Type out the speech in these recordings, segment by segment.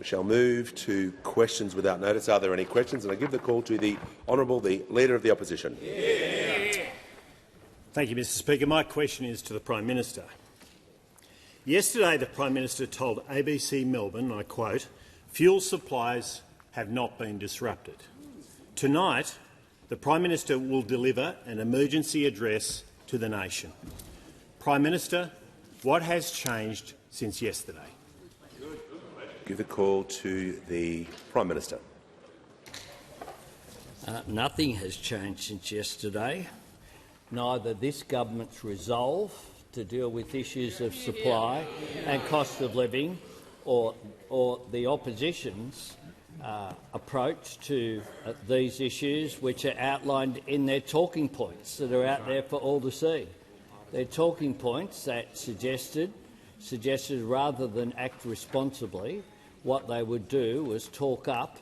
We shall move to questions without notice. Are there any questions? And I give the call to the Honourable, the Leader of the Opposition. Thank you, Mr Speaker. My question is to the Prime Minister. Yesterday, the Prime Minister told ABC Melbourne, I quote, "Fuel supplies have not been disrupted." Tonight, the Prime Minister will deliver an emergency address to the nation. Prime Minister, what has changed since yesterday? Give the call to the Prime Minister. Nothing has changed since yesterday. Neither this government's resolve to deal with issues of supply and cost of living or the opposition's approach to these issues, which are outlined in their talking points that are out there for all to see. Their talking points that suggested rather than act responsibly, what they would do was talk up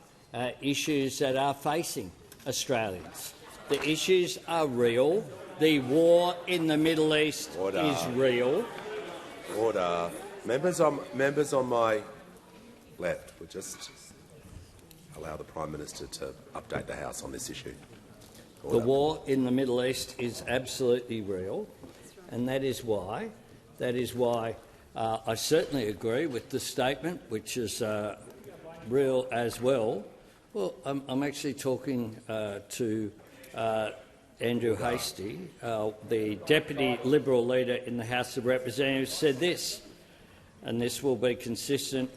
issues that are facing Australians. The issues are real. The war in the Middle East is real. Order. Members on my left, would just allow the Prime Minister to update the House on this issue. Order. The war in the Middle East is absolutely real, and that is why I certainly agree with the statement, which is real as well. Well, I'm actually talking to Andrew Hastie, the Deputy Liberal Leader in the House of Representatives, said this, and this will be consistent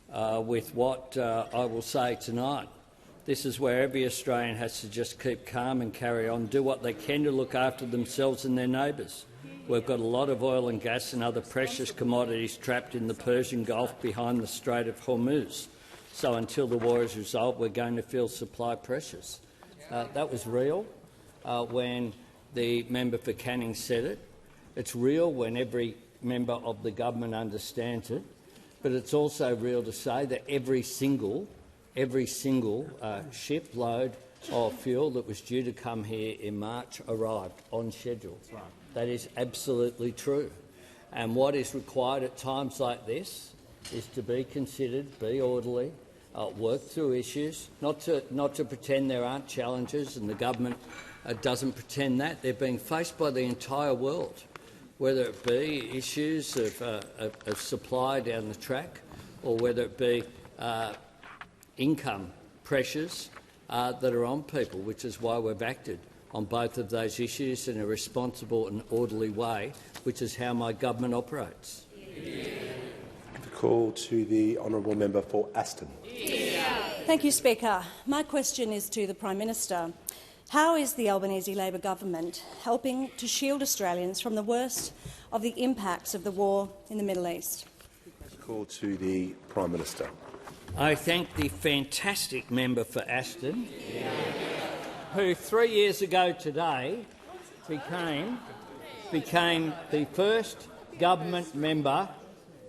with what I will say tonight. This is where every Australian has to just keep calm and carry on, do what they can to look after themselves and their neighbours. We've got a lot of oil and gas and other precious commodities trapped in the Persian Gulf behind the Strait of Hormuz. So until the war is resolved, we're going to feel supply pressures. That was real when the member for Canning said it. It's real when every member of the government understands it. But it's also real to say that every single shipload of fuel that was due to come here in March arrived on schedule. That is absolutely true. And what is required at times like this is to be considered, be orderly, work through issues, not to pretend there aren't challenges, and the government doesn't pretend that. They're being faced by the entire world, whether it be issues of supply down the track or whether it be income pressures that are on people, which is why we've acted on both of those issues in a responsible and orderly way, which is how my government operates. Call to the honourable member for Aston. Thank you, Speaker. My question is to the Prime Minister. How is the Albanese Labor government helping to shield Australians from the worst of the impacts of the war in the Middle East? Call to the Prime Minister. I thank the fantastic member for Aston, who 3 years ago today became the first government member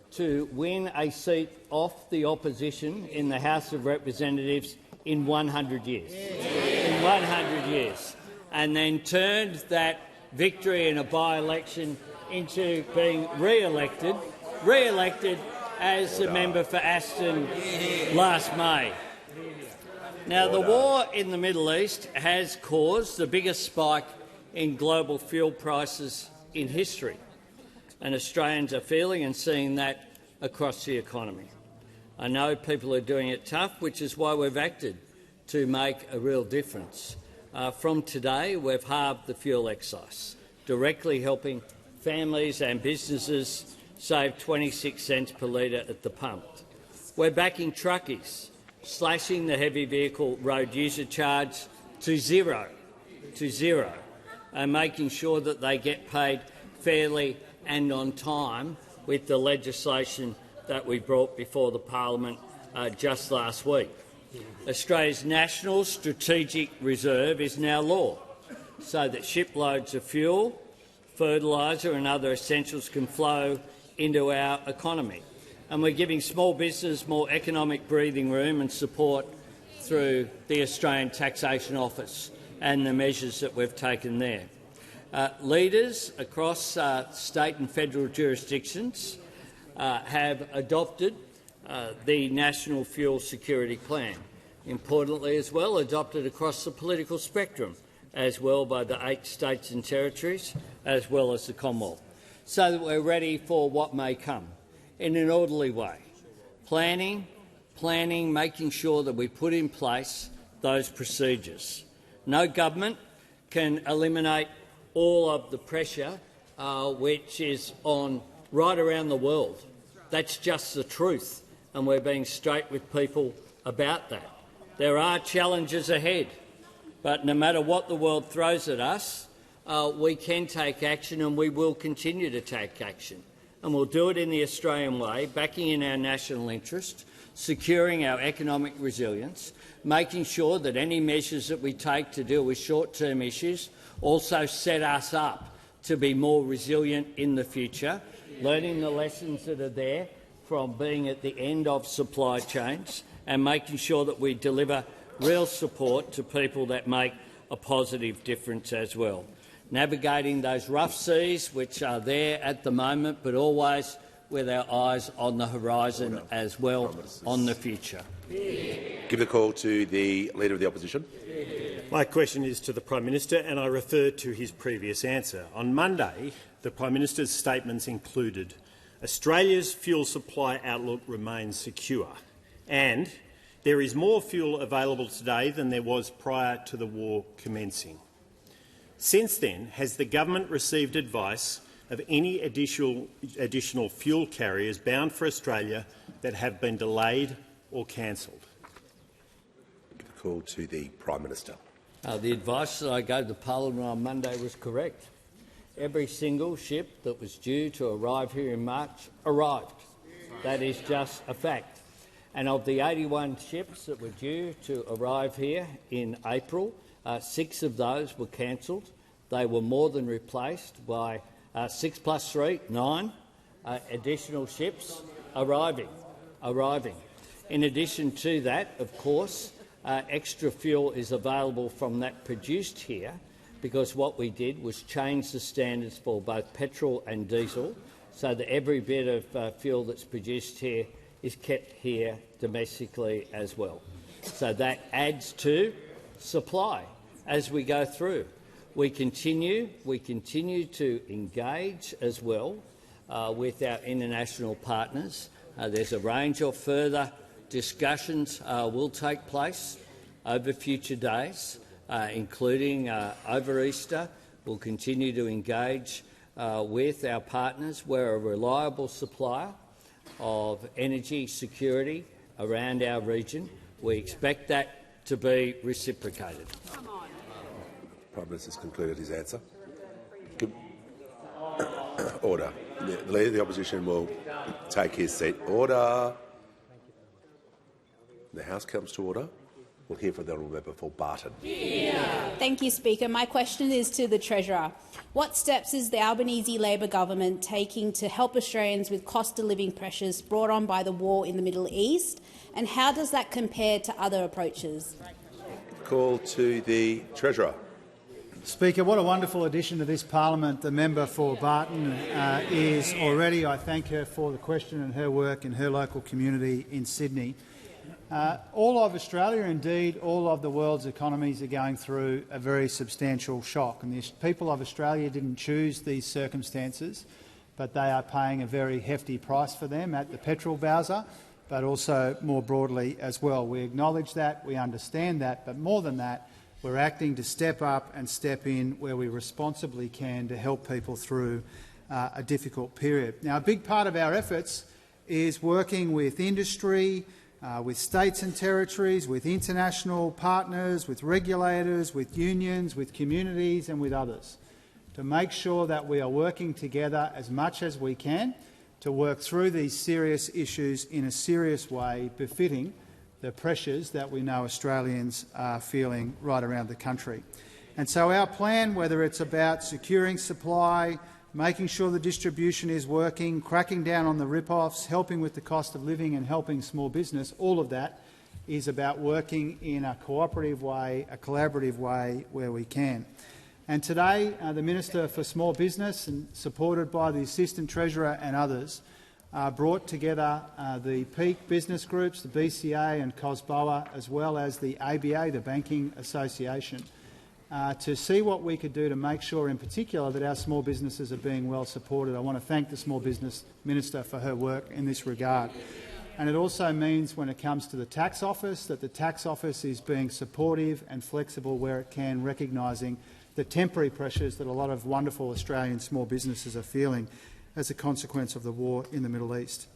to win a seat off the opposition in the House of Representatives in 100 years. In 100 years. And then turned that victory in a by-election into being re-elected as the member for Aston last May. Now, the war in the Middle East has caused the biggest spike in global fuel prices in history, and Australians are feeling and seeing that across the economy. I know people are doing it tough, which is why we've acted to make a real difference. From today, we've halved the fuel excise, directly helping families and businesses save 26 cents per litre at the pump. We're backing truckies, slashing the heavy vehicle road user charge to zero, and making sure that they get paid fairly and on time with the legislation that we brought before the Parliament just last week. Australia's National Strategic Reserve is now law, so that shiploads of fuel, fertiliser and other essentials can flow into our economy. And we're giving small business more economic breathing room and support through the Australian Taxation Office and the measures that we've taken there. Leaders across state and federal jurisdictions have adopted the National Fuel Security Plan. Importantly as well, adopted across the political spectrum, as well by the 8 states and territories, as well as the Commonwealth, so that we're ready for what may come in an orderly way. Planning, making sure that we put in place those procedures. No government can eliminate all of the pressure which is on right around the world. That's just the truth, and we're being straight with people about that. There are challenges ahead, but no matter what the world throws at us, we can take action, and we will continue to take action. And we'll do it in the Australian way, backing in our national interest, securing our economic resilience, making sure that any measures that we take to deal with short-term issues also set us up to be more resilient in the future, learning the lessons that are there from being at the end of supply chains and making sure that we deliver real support to people that make a positive difference as well. Navigating those rough seas which are there at the moment, but always with our eyes on the horizon as well on the future. Give the call to the Leader of the Opposition. My question is to the Prime Minister, and I refer to his previous answer. On Monday, the Prime Minister's statements included Australia's fuel supply outlook remains secure, and there is more fuel available today than there was prior to the war commencing. Since then, has the government received advice of any additional fuel carriers bound for Australia that have been delayed or cancelled? Give the call to the Prime Minister. The advice that I gave the Parliament on Monday was correct. Every single ship that was due to arrive here in March arrived. That is just a fact. And of the 81 ships that were due to arrive here in April, 6 of those were cancelled. They were more than replaced by 6 plus 3, 9 additional ships arriving. In addition to that, of course, extra fuel is available from that produced here, because what we did was change the standards for both petrol and diesel so that every bit of fuel that's produced here is kept here domestically as well. So that adds to supply as we go through. We continue to engage as well with our international partners. There's a range of further discussions will take place over future days, including over Easter. We'll continue to engage with our partners. We're a reliable supplier of energy security around our region. We expect that to be reciprocated. The Prime Minister has concluded his answer. Order. The Leader of the Opposition will take his seat. Order. The House comes to order. We'll hear from the Honourable Member for Barton. Thank you, Speaker. My question is to the Treasurer. What steps is the Albanese Labor government taking to help Australians with cost of living pressures brought on by the war in the Middle East, and how does that compare to other approaches? Call to the Treasurer. Speaker, what a wonderful addition to this parliament the member for Barton is already. I thank her for the question and her work in her local community in Sydney. All of Australia, indeed all of the world's economies, are going through a very substantial shock. And the people of Australia didn't choose these circumstances, but they are paying a very hefty price for them at the petrol bowser, but also more broadly as well. We acknowledge that, we understand that, but more than that, we're acting to step up and step in where we responsibly can to help people through a difficult period. Now, a big part of our efforts is working with industry, with states and territories, with international partners, with regulators, with unions, with communities and with others, to make sure that we are working together as much as we can to work through these serious issues in a serious way, befitting the pressures that we know Australians are feeling right around the country. And so our plan, whether it's about securing supply, making sure the distribution is working, cracking down on the rip-offs, helping with the cost of living and helping small business, all of that is about working in a cooperative way, a collaborative way where we can. And today, the Minister for Small Business, and supported by the Assistant Treasurer and others, brought together the peak business groups, the BCA and COSBOA, as well as the ABA, the Banking Association, to see what we could do to make sure in particular that our small businesses are being well supported. I want to thank the Small Business Minister for her work in this regard. And it also means, when it comes to the Tax Office, that the Tax Office is being supportive and flexible where it can, recognising the temporary pressures that a lot of wonderful Australian small businesses are feeling as a consequence of the war in the Middle East.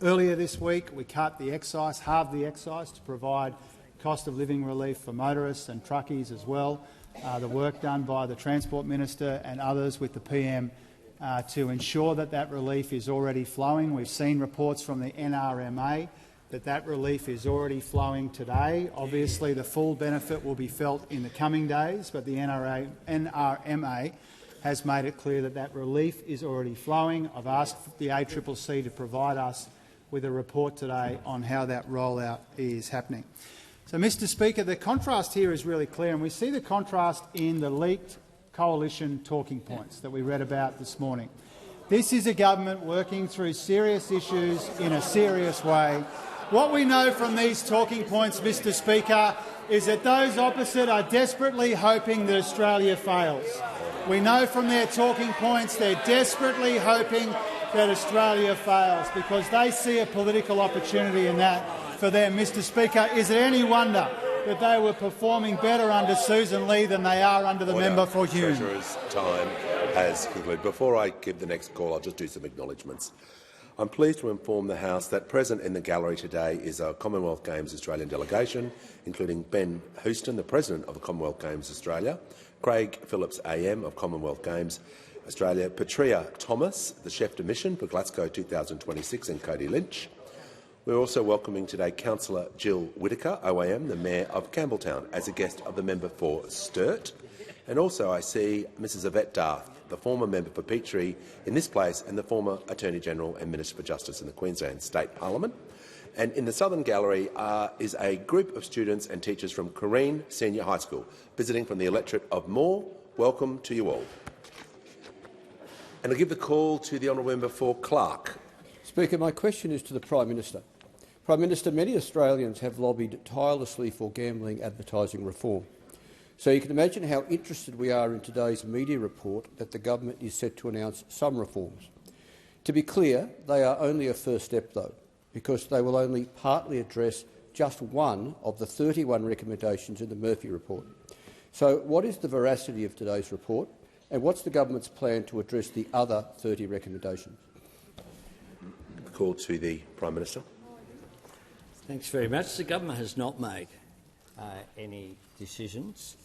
Earlier this week, we cut the excise, halved the excise, to provide cost of living relief for motorists and truckies as well. The work done by the Transport Minister and others with the PM to ensure that that relief is already flowing. We've seen reports from the NRMA that that relief is already flowing today. Obviously, the full benefit will be felt in the coming days, but the NRMA has made it clear that that relief is already flowing. I've asked the ACCC to provide us with a report today on how that rollout is happening. So, Mr Speaker, the contrast here is really clear, and we see the contrast in the leaked coalition talking points that we read about this morning. This is a government working through serious issues in a serious way. What we know from these talking points, Mr Speaker, is that those opposite are desperately hoping that Australia fails. We know from their talking points they're desperately hoping that Australia fails because they see a political opportunity in that for them. Mr Speaker, is it any wonder that they were performing better under Susan Lee than they are under the member for Hume? Treasurer's time has concluded. Before I give the next call, I'll just do some acknowledgements. I'm pleased to inform the House that present in the gallery today is a Commonwealth Games Australian delegation, including Ben Houston, the President of the Commonwealth Games Australia, Craig Phillips AM of Commonwealth Games Australia, Patria Thomas, the Chef de Mission for Glasgow 2026, and Cody Lynch. We're also welcoming today Councillor Jill Whittaker, OAM, the Mayor of Campbelltown, as a guest of the member for Sturt. And also I see Mrs Yvette Darth, the former member for Peachtree in this place and the former Attorney-General and Minister for Justice in the Queensland State Parliament. And in the Southern Gallery is a group of students and teachers from Corrine Senior High School, visiting from the electorate of Moore. Welcome to you all. And I'll give the call to the honourable member for Clark. Speaker, my question is to the Prime Minister. Prime Minister, many Australians have lobbied tirelessly for gambling advertising reform. So you can imagine how interested we are in today's media report that the government is set to announce some reforms. To be clear, they are only a first step, though, because they will only partly address just one of the 31 recommendations in the Murphy report. So what is the veracity of today's report, and what's the government's plan to address the other 30 recommendations? Call to the Prime Minister. Thanks very much. The government has not made any decisions.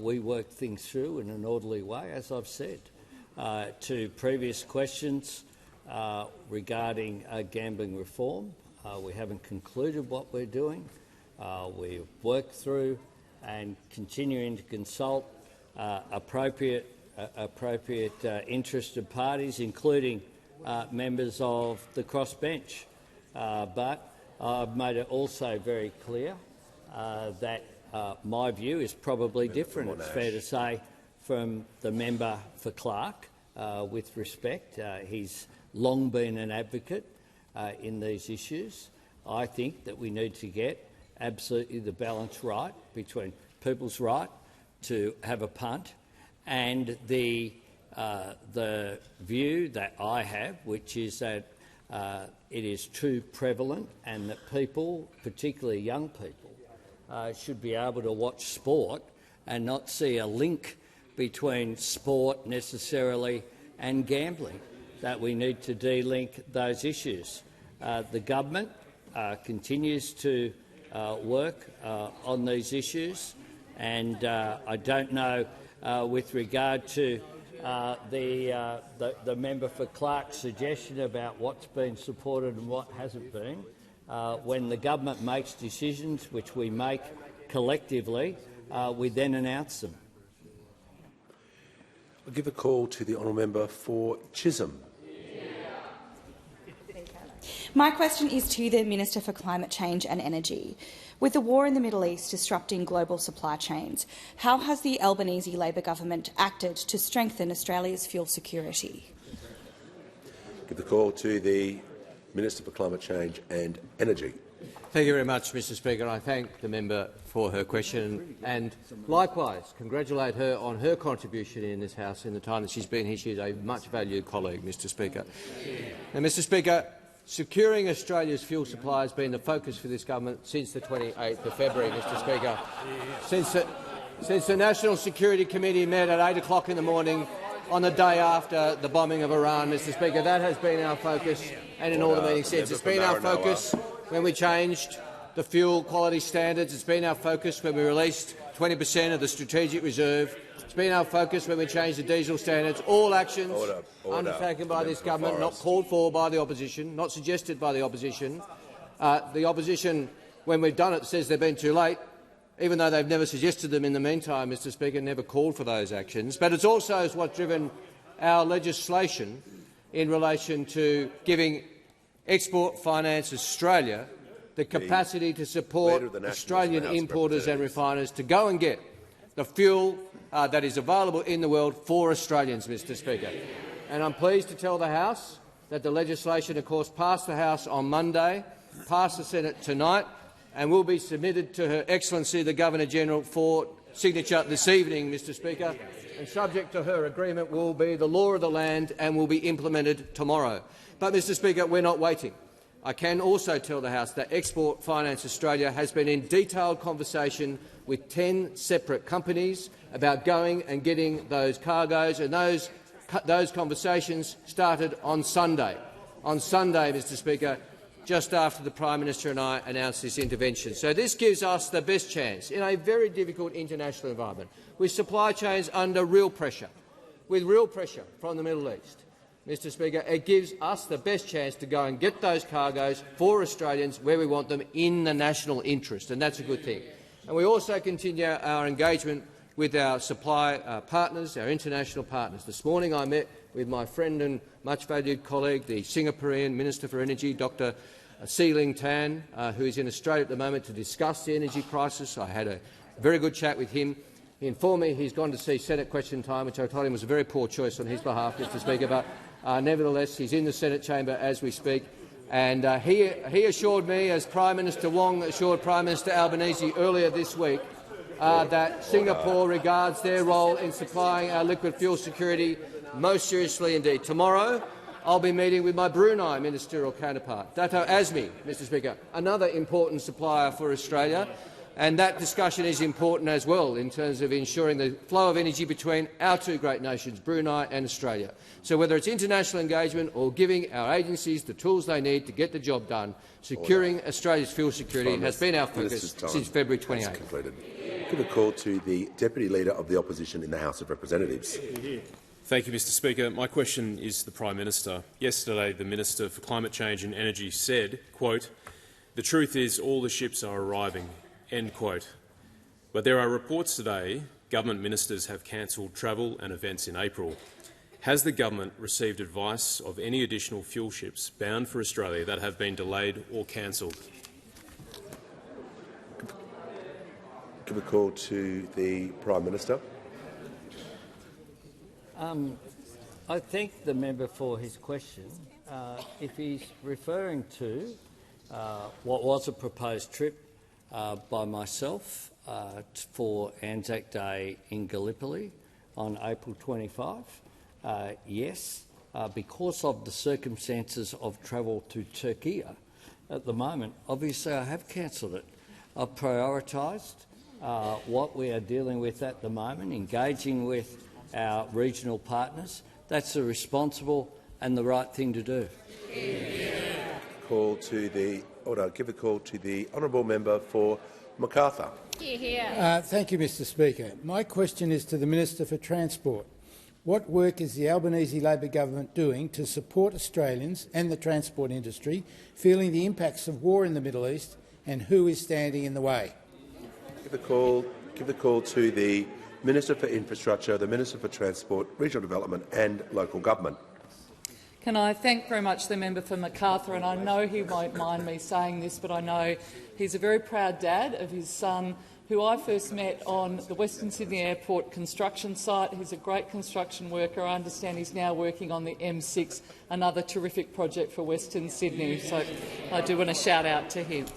We work things through in an orderly way, as I've said. To previous questions regarding gambling reform, we haven't concluded what we're doing. We've worked through and continuing to consult appropriate interested parties, including members of the crossbench. But I've made it also very clear that my view is probably different, it's fair to say, from the member for Clark. With respect, he's long been an advocate in these issues. I think that we need to get absolutely the balance right between people's right to have a punt and the view that I have, which is that it is too prevalent and that people, particularly young people, should be able to watch sport and not see a link between sport necessarily and gambling, that we need to de-link those issues. The government continues to work on these issues, and I don't know with regard to the member for Clark's suggestion about what's been supported and what hasn't been. When the government makes decisions, which we make collectively, we then announce them. I'll give a call to the honourable member for Chisholm. My question is to the Minister for Climate Change and Energy. With the war in the Middle East disrupting global supply chains, how has the Albanese Labor government acted to strengthen Australia's fuel security? Give the call to the Minister for Climate Change and Energy. Thank you very much, Mr Speaker. I thank the member for her question and likewise congratulate her on her contribution in this House in the time that she's been here. She is a much valued colleague, Mr Speaker. Now, Mr Speaker, securing Australia's fuel supply has been the focus for this government since the 28th of February, Mr Speaker. Since the National Security Committee met at 8 o'clock in the morning on the day after the bombing of Iran, Mr Speaker, that has been our focus, and in all the meetings since. It's been our focus when we changed the fuel quality standards. It's been our focus when we released 20% of the strategic reserve. It's been our focus when we changed the diesel standards. All actions undertaken by this government, not called for by the opposition, not suggested by the opposition. The opposition, when we've done it, says they've been too late, even though they've never suggested them in the meantime, Mr Speaker, never called for those actions. But it's also what's driven our legislation in relation to giving Export Finance Australia the capacity to support Australian importers and refiners to go and get the fuel that is available in the world for Australians, Mr Speaker. And I'm pleased to tell the House that the legislation, of course, passed the House on Monday, passed the Senate tonight, and will be submitted to Her Excellency the Governor-General for signature this evening, Mr Speaker. And subject to her agreement will be the law of the land and will be implemented tomorrow. But, Mr Speaker, we're not waiting. I can also tell the House that Export Finance Australia has been in detailed conversation with 10 separate companies about going and getting those cargoes, and those conversations started on Sunday. On Sunday, Mr Speaker, just after the Prime Minister and I announced this intervention. So this gives us the best chance, in a very difficult international environment, with supply chains under real pressure, with real pressure from the Middle East. Mr Speaker, it gives us the best chance to go and get those cargoes for Australians where we want them in the national interest, and that's a good thing. And we also continue our engagement with our supply partners, our international partners. This morning I met with my friend and much valued colleague, the Singaporean Minister for Energy, Dr. Seeling Tan, who is in Australia at the moment to discuss the energy crisis. I had a very good chat with him. He informed me he's gone to see Senate question time, which I told him was a very poor choice on his behalf, Mr Speaker, but nevertheless he's in the Senate chamber as we speak. And he assured me, as Prime Minister Wong assured Prime Minister Albanese earlier this week, that Singapore regards their role in supplying our liquid fuel security most seriously indeed. Tomorrow I'll be meeting with my Brunei ministerial counterpart, Dato' Azmi, Mr Speaker, another important supplier for Australia, and that discussion is important as well in terms of ensuring the flow of energy between our two great nations, Brunei and Australia. So whether it's international engagement or giving our agencies the tools they need to get the job done, securing Australia's fuel security has been our focus since February 28. Give a call to the Deputy Leader of the Opposition in the House of Representatives. Thank you, Mr Speaker. My question is to the Prime Minister. Yesterday, the Minister for Climate Change and Energy said, quote, "The truth is all the ships are arriving," end quote. But there are reports today government ministers have cancelled travel and events in April. Has the government received advice of any additional fuel ships bound for Australia that have been delayed or cancelled? Give a call to the Prime Minister. I thank the member for his question. If he's referring to what was a proposed trip by myself for Anzac Day in Gallipoli on April 25, yes, because of the circumstances of travel to Turkey at the moment, obviously I have cancelled it. I've prioritised what we are dealing with at the moment, engaging with our regional partners. That's the responsible and the right thing to do. Give a call to the honourable member for MacArthur. Thank you, Mr Speaker. My question is to the Minister for Transport. What work is the Albanese Labor government doing to support Australians and the transport industry feeling the impacts of war in the Middle East, and who is standing in the way? Give the call to the Minister for Infrastructure, the Minister for Transport, Regional Development and Local Government. Can I thank very much the member for Macarthur, and I know he won't mind me saying this, but I know he's a very proud dad of his son, who I first met on the Western Sydney Airport construction site. He's a great construction worker. I understand he's now working on the M6, another terrific project for Western Sydney, so I do want to shout out to him.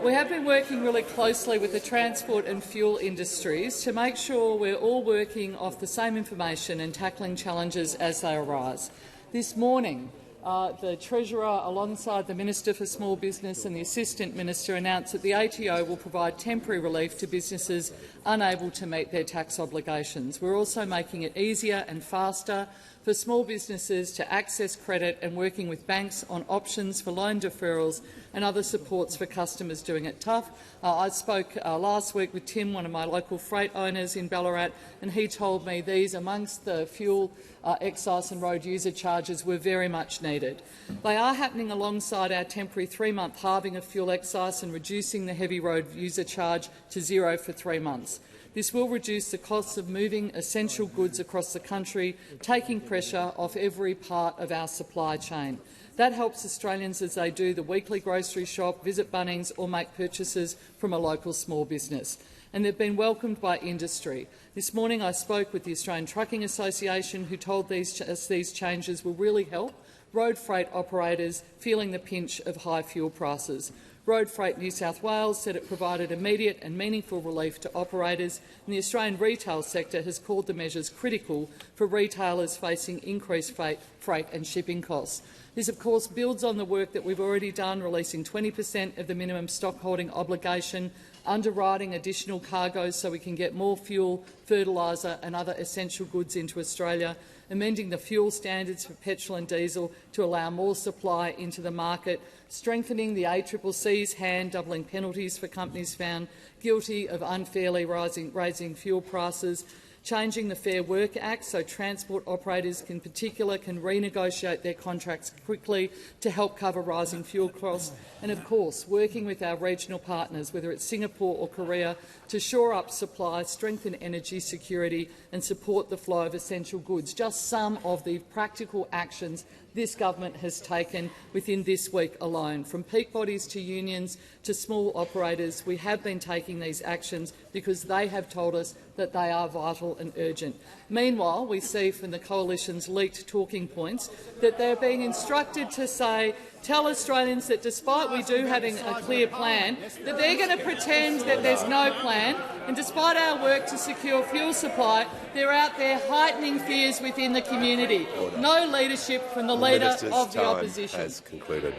We have been working really closely with the transport and fuel industries to make sure we're all working off the same information and tackling challenges as they arise. This morning, the Treasurer, alongside the Minister for Small Business and the Assistant Minister, announced that the ATO will provide temporary relief to businesses unable to meet their tax obligations. We're also making it easier and faster for small businesses to access credit and working with banks on options for loan deferrals and other supports for customers doing it tough. I spoke last week with Tim, one of my local freight owners in Ballarat, and he told me these, amongst the fuel, excise and road user charges, were very much needed. They are happening alongside our temporary 3-month halving of fuel excise and reducing the heavy road user charge to 0 for 3 months. This will reduce the costs of moving essential goods across the country, taking pressure off every part of our supply chain. That helps Australians as they do the weekly grocery shop, visit Bunnings or make purchases from a local small business. And they've been welcomed by industry. This morning I spoke with the Australian Trucking Association, who told us these changes will really help road freight operators feeling the pinch of high fuel prices. Road Freight New South Wales said it provided immediate and meaningful relief to operators, and the Australian retail sector has called the measures critical for retailers facing increased freight and shipping costs. This, of course, builds on the work that we've already done, releasing 20% of the minimum stockholding obligation, underwriting additional cargoes so we can get more fuel, fertiliser and other essential goods into Australia, amending the fuel standards for petrol and diesel to allow more supply into the market, strengthening the ACCC's hand, doubling penalties for companies found guilty of unfairly raising fuel prices, changing the Fair Work Act so transport operators can renegotiate their contracts quickly to help cover rising fuel costs, and of course working with our regional partners, whether it's Singapore or Korea, to shore up supply, strengthen energy security and support the flow of essential goods. Just some of the practical actions this government has taken within this week alone. From peak bodies to unions to small operators, we have been taking these actions because they have told us that they are vital and urgent. Meanwhile, we see from the Coalition's leaked talking points that they're being instructed to tell Australians that despite we do having a clear plan, that they're going to pretend that there's no plan, and despite our work to secure fuel supply, they're out there heightening fears within the community. No leadership from the leader of the opposition. Has concluded.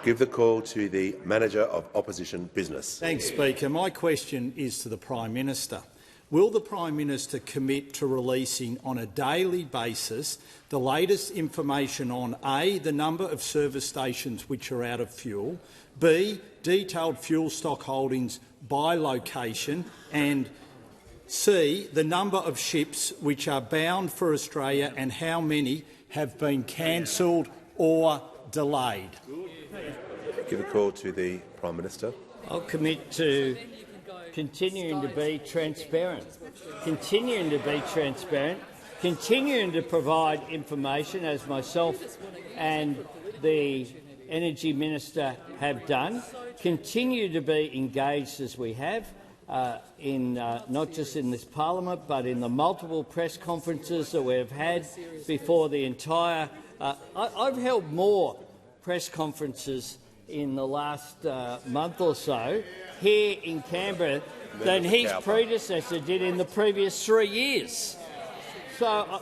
Give the call to the Manager of Opposition Business. Thanks, Speaker. My question is to the Prime Minister. Will the Prime Minister commit to releasing on a daily basis the latest information on A, the number of service stations which are out of fuel, B, detailed fuel stock holdings by location, and C, the number of ships which are bound for Australia and how many have been cancelled or delayed? Give a call to the Prime Minister. I'll commit to continuing to be transparent, continuing to provide information as myself and the Energy Minister have done, continue to be engaged as we have not just in this parliament but in the multiple press conferences that we have had before the entire... I've held more press conferences in the last month or so here in Canberra than his predecessor did in the previous 3 years. So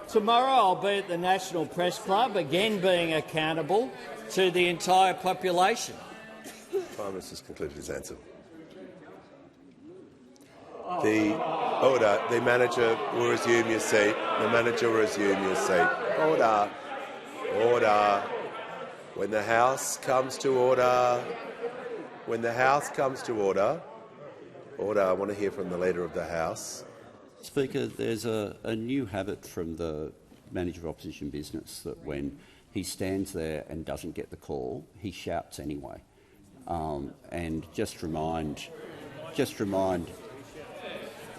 tomorrow I'll be at the National Press Club, again being accountable to the entire population. The Prime Minister's concluded his answer. The manager will resume your seat. The manager will resume your seat. Order. Order. When the House comes to order. When the House comes to order. Order. I want to hear from the Leader of the House. Speaker, there's a new habit from the Manager of Opposition Business that when he stands there and doesn't get the call, he shouts anyway. And just remind.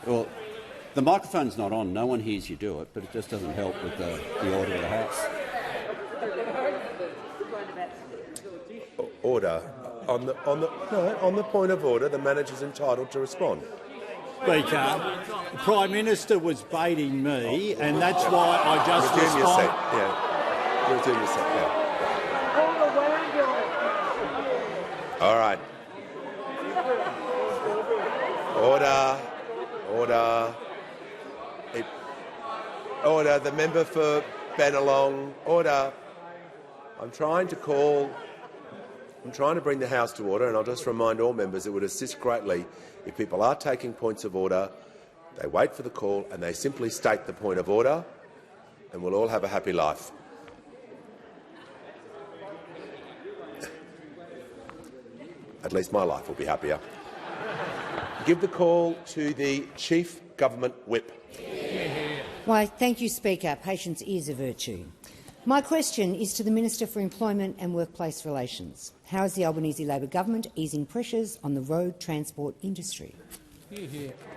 Well, the microphone's not on. No one hears you do it, but it just doesn't help with the order of the House. Order. On the point of order, the manager's entitled to respond. Speaker, the Prime Minister was baiting me, and that's why I just Resume your respond. seat. Yeah. Resume your seat. Yeah. All right. Order. Order. Order. The member for Bennelong. Order. I'm trying to bring the House to order, and I'll just remind all members it would assist greatly if people are taking points of order, they wait for the call and they simply state the point of order, and we'll all have a happy life. At least my life will be happier. Give the call to the Chief Government Whip. Why, thank you, Speaker. Patience is a virtue. My question is to the Minister for Employment and Workplace Relations. How is the Albanese Labor Government easing pressures on the road transport industry?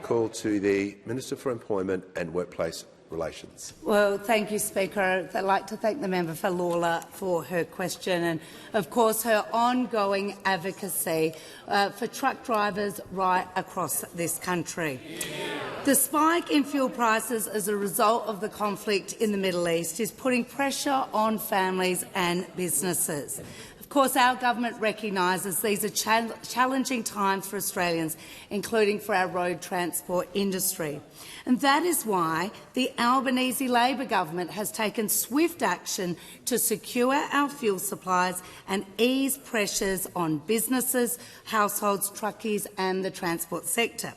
Call to the Minister for Employment and Workplace Relations. Well, thank you, Speaker. I'd like to thank the member for Lawler for her question and, of course, her ongoing advocacy for truck drivers right across this country. The spike in fuel prices as a result of the conflict in the Middle East is putting pressure on families and businesses. Of course, our government recognises these are challenging times for Australians, including for our road transport industry. And that is why the Albanese Labor Government has taken swift action to secure our fuel supplies and ease pressures on businesses, households, truckies and the transport sector.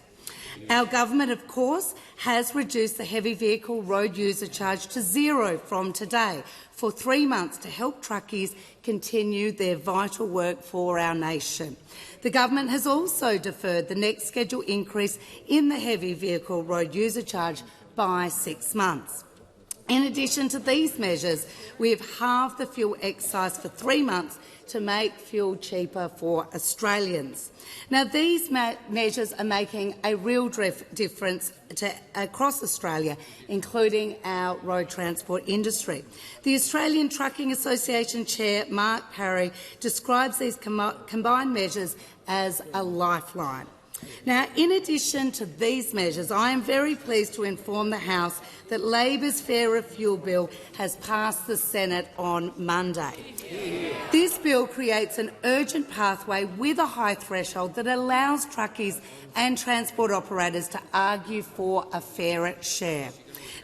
Our government, of course, has reduced the heavy vehicle road user charge to zero from today for 3 months to help truckies continue their vital work for our nation. The government has also deferred the next scheduled increase in the heavy vehicle road user charge by 6 months. In addition to these measures, we have halved the fuel excise for 3 months to make fuel cheaper for Australians. Now, these measures are making a real difference across Australia, including our road transport industry. The Australian Trucking Association Chair, Mark Parry, describes these combined measures as a lifeline. Now, in addition to these measures, I am very pleased to inform the House that Labor's Fairer Fuel Bill has passed the Senate on Monday. This bill creates an urgent pathway with a high threshold that allows truckies and transport operators to argue for a fairer share.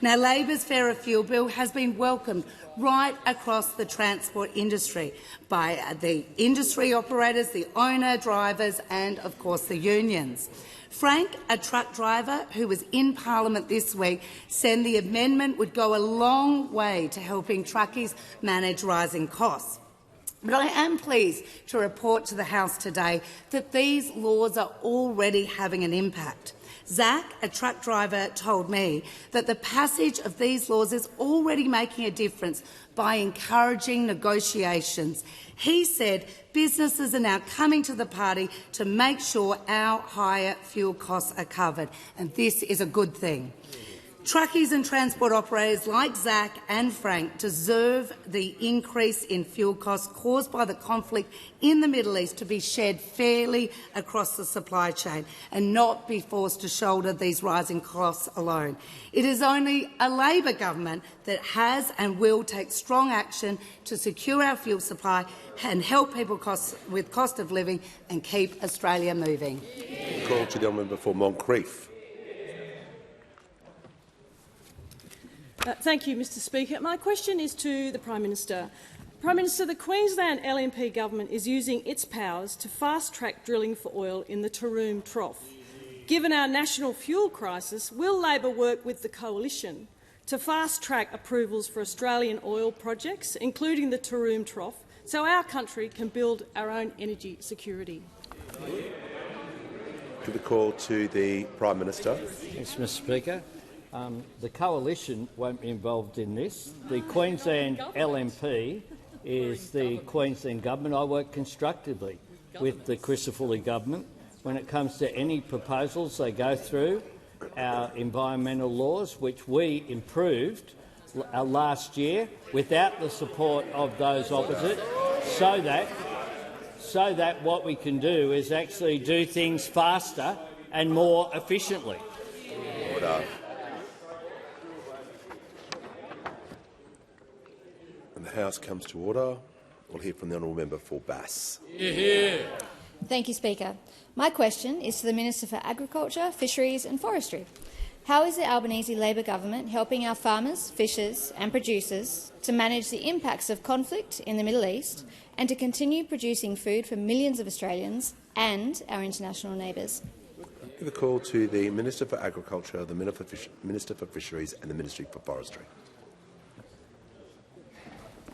Now, Labor's Fairer Fuel Bill has been welcomed right across the transport industry by the industry operators, the owner, drivers and, of course, the unions. Frank, a truck driver who was in Parliament this week, said the amendment would go a long way to helping truckies manage rising costs. But I am pleased to report to the House today that these laws are already having an impact. Zach, a truck driver, told me that the passage of these laws is already making a difference by encouraging negotiations. He said businesses are now coming to the party to make sure our higher fuel costs are covered, and this is a good thing. Truckies and transport operators like Zach and Frank deserve the increase in fuel costs caused by the conflict in the Middle East to be shared fairly across the supply chain and not be forced to shoulder these rising costs alone. It is only a Labor government that has and will take strong action to secure our fuel supply and help people with cost of living and keep Australia moving. Call to the member for Moncrief. Thank you, Mr Speaker. My question is to the Prime Minister. Prime Minister, the Queensland LNP government is using its powers to fast-track drilling for oil in the Taroom Trough. Given our national fuel crisis, will Labor work with the Coalition to fast-track approvals for Australian oil projects, including the Taroom Trough, so our country can build our own energy security? Give the call to the Prime Minister. Yes, Mr Speaker. The Coalition won't be involved in this. The Queensland LNP is the Queensland Government. I work constructively with the Crisafulli Government. When it comes to any proposals, they go through our environmental laws, which we improved last year without the support of those opposite, so that what we can do is actually do things faster and more efficiently. Order. And the House comes to order. We'll hear from the honourable member for Bass. Thank you, Speaker. My question is to the Minister for Agriculture, Fisheries and Forestry. How is the Albanese Labor government helping our farmers, fishers and producers to manage the impacts of conflict in the Middle East and to continue producing food for millions of Australians and our international neighbours? Give a call to the Minister for Agriculture, the Minister for Fisheries and the Ministry for Forestry.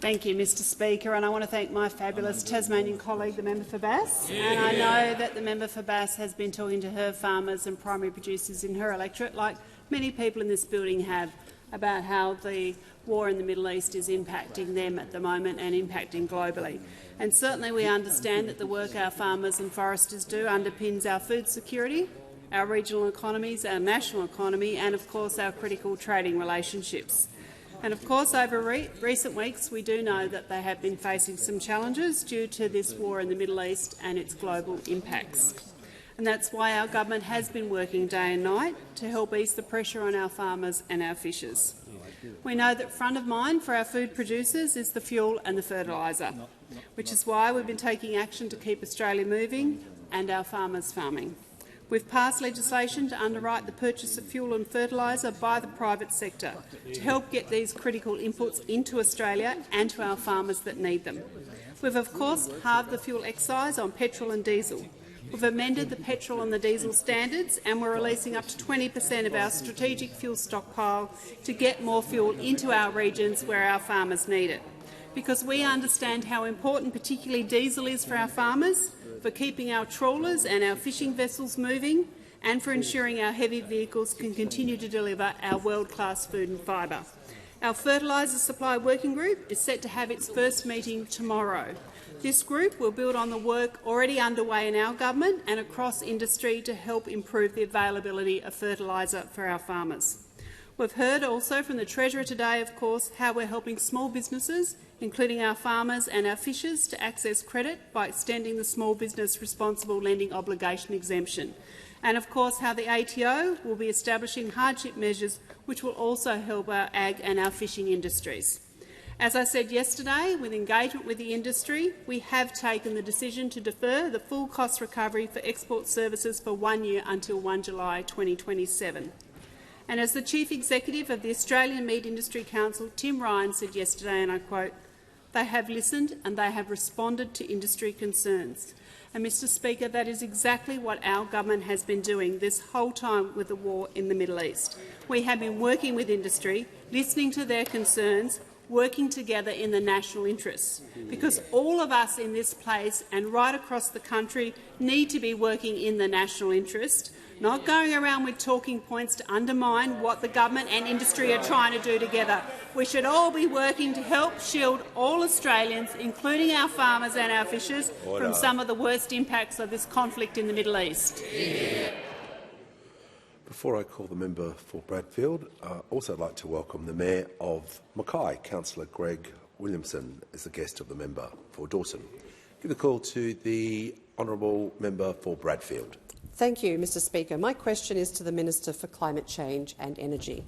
Thank you, Mr Speaker, and I want to thank my fabulous Tasmanian colleague, the member for Bass. And I know that the member for Bass has been talking to her farmers and primary producers in her electorate, like many people in this building have, about how the war in the Middle East is impacting them at the moment and impacting globally. And certainly we understand that the work our farmers and foresters do underpins our food security, our regional economies, our national economy and, of course, our critical trading relationships. And of course, over recent weeks, we do know that they have been facing some challenges due to this war in the Middle East and its global impacts. And that's why our government has been working day and night to help ease the pressure on our farmers and our fishers. We know that front of mind for our food producers is the fuel and the fertiliser, which is why we've been taking action to keep Australia moving and our farmers farming. We've passed legislation to underwrite the purchase of fuel and fertiliser by the private sector to help get these critical inputs into Australia and to our farmers that need them. We've, of course, halved the fuel excise on petrol and diesel. We've amended the petrol and the diesel standards and we're releasing up to 20% of our strategic fuel stockpile to get more fuel into our regions where our farmers need it. Because we understand how important particularly diesel is for our farmers, for keeping our trawlers and our fishing vessels moving and for ensuring our heavy vehicles can continue to deliver our world-class food and fibre. Our fertiliser supply working group is set to have its first meeting tomorrow. This group will build on the work already underway in our government and across industry to help improve the availability of fertiliser for our farmers. We've heard also from the Treasurer today, of course, how we're helping small businesses, including our farmers and our fishers, to access credit by extending the Small Business Responsible Lending Obligation exemption. And, of course, how the ATO will be establishing hardship measures which will also help our ag and our fishing industries. As I said yesterday, with engagement with the industry, we have taken the decision to defer the full cost recovery for export services for 1 year until 1 July 2027. And as the Chief Executive of the Australian Meat Industry Council, Tim Ryan, said yesterday, and I quote, "They have listened and they have responded to industry concerns." And, Mr Speaker, that is exactly what our government has been doing this whole time with the war in the Middle East. We have been working with industry, listening to their concerns, working together in the national interests, because all of us in this place and right across the country need to be working in the national interest, not going around with talking points to undermine what the government and industry are trying to do together. We should all be working to help shield all Australians, including our farmers and our fishers, from some of the worst impacts of this conflict in the Middle East. Before I call the member for Bradfield, I'd also like to welcome the Mayor of Mackay, Councillor Greg Williamson, as the guest of the member for Dawson. Give a call to the honourable member for Bradfield. Thank you, Mr Speaker. My question is to the Minister for Climate Change and Energy.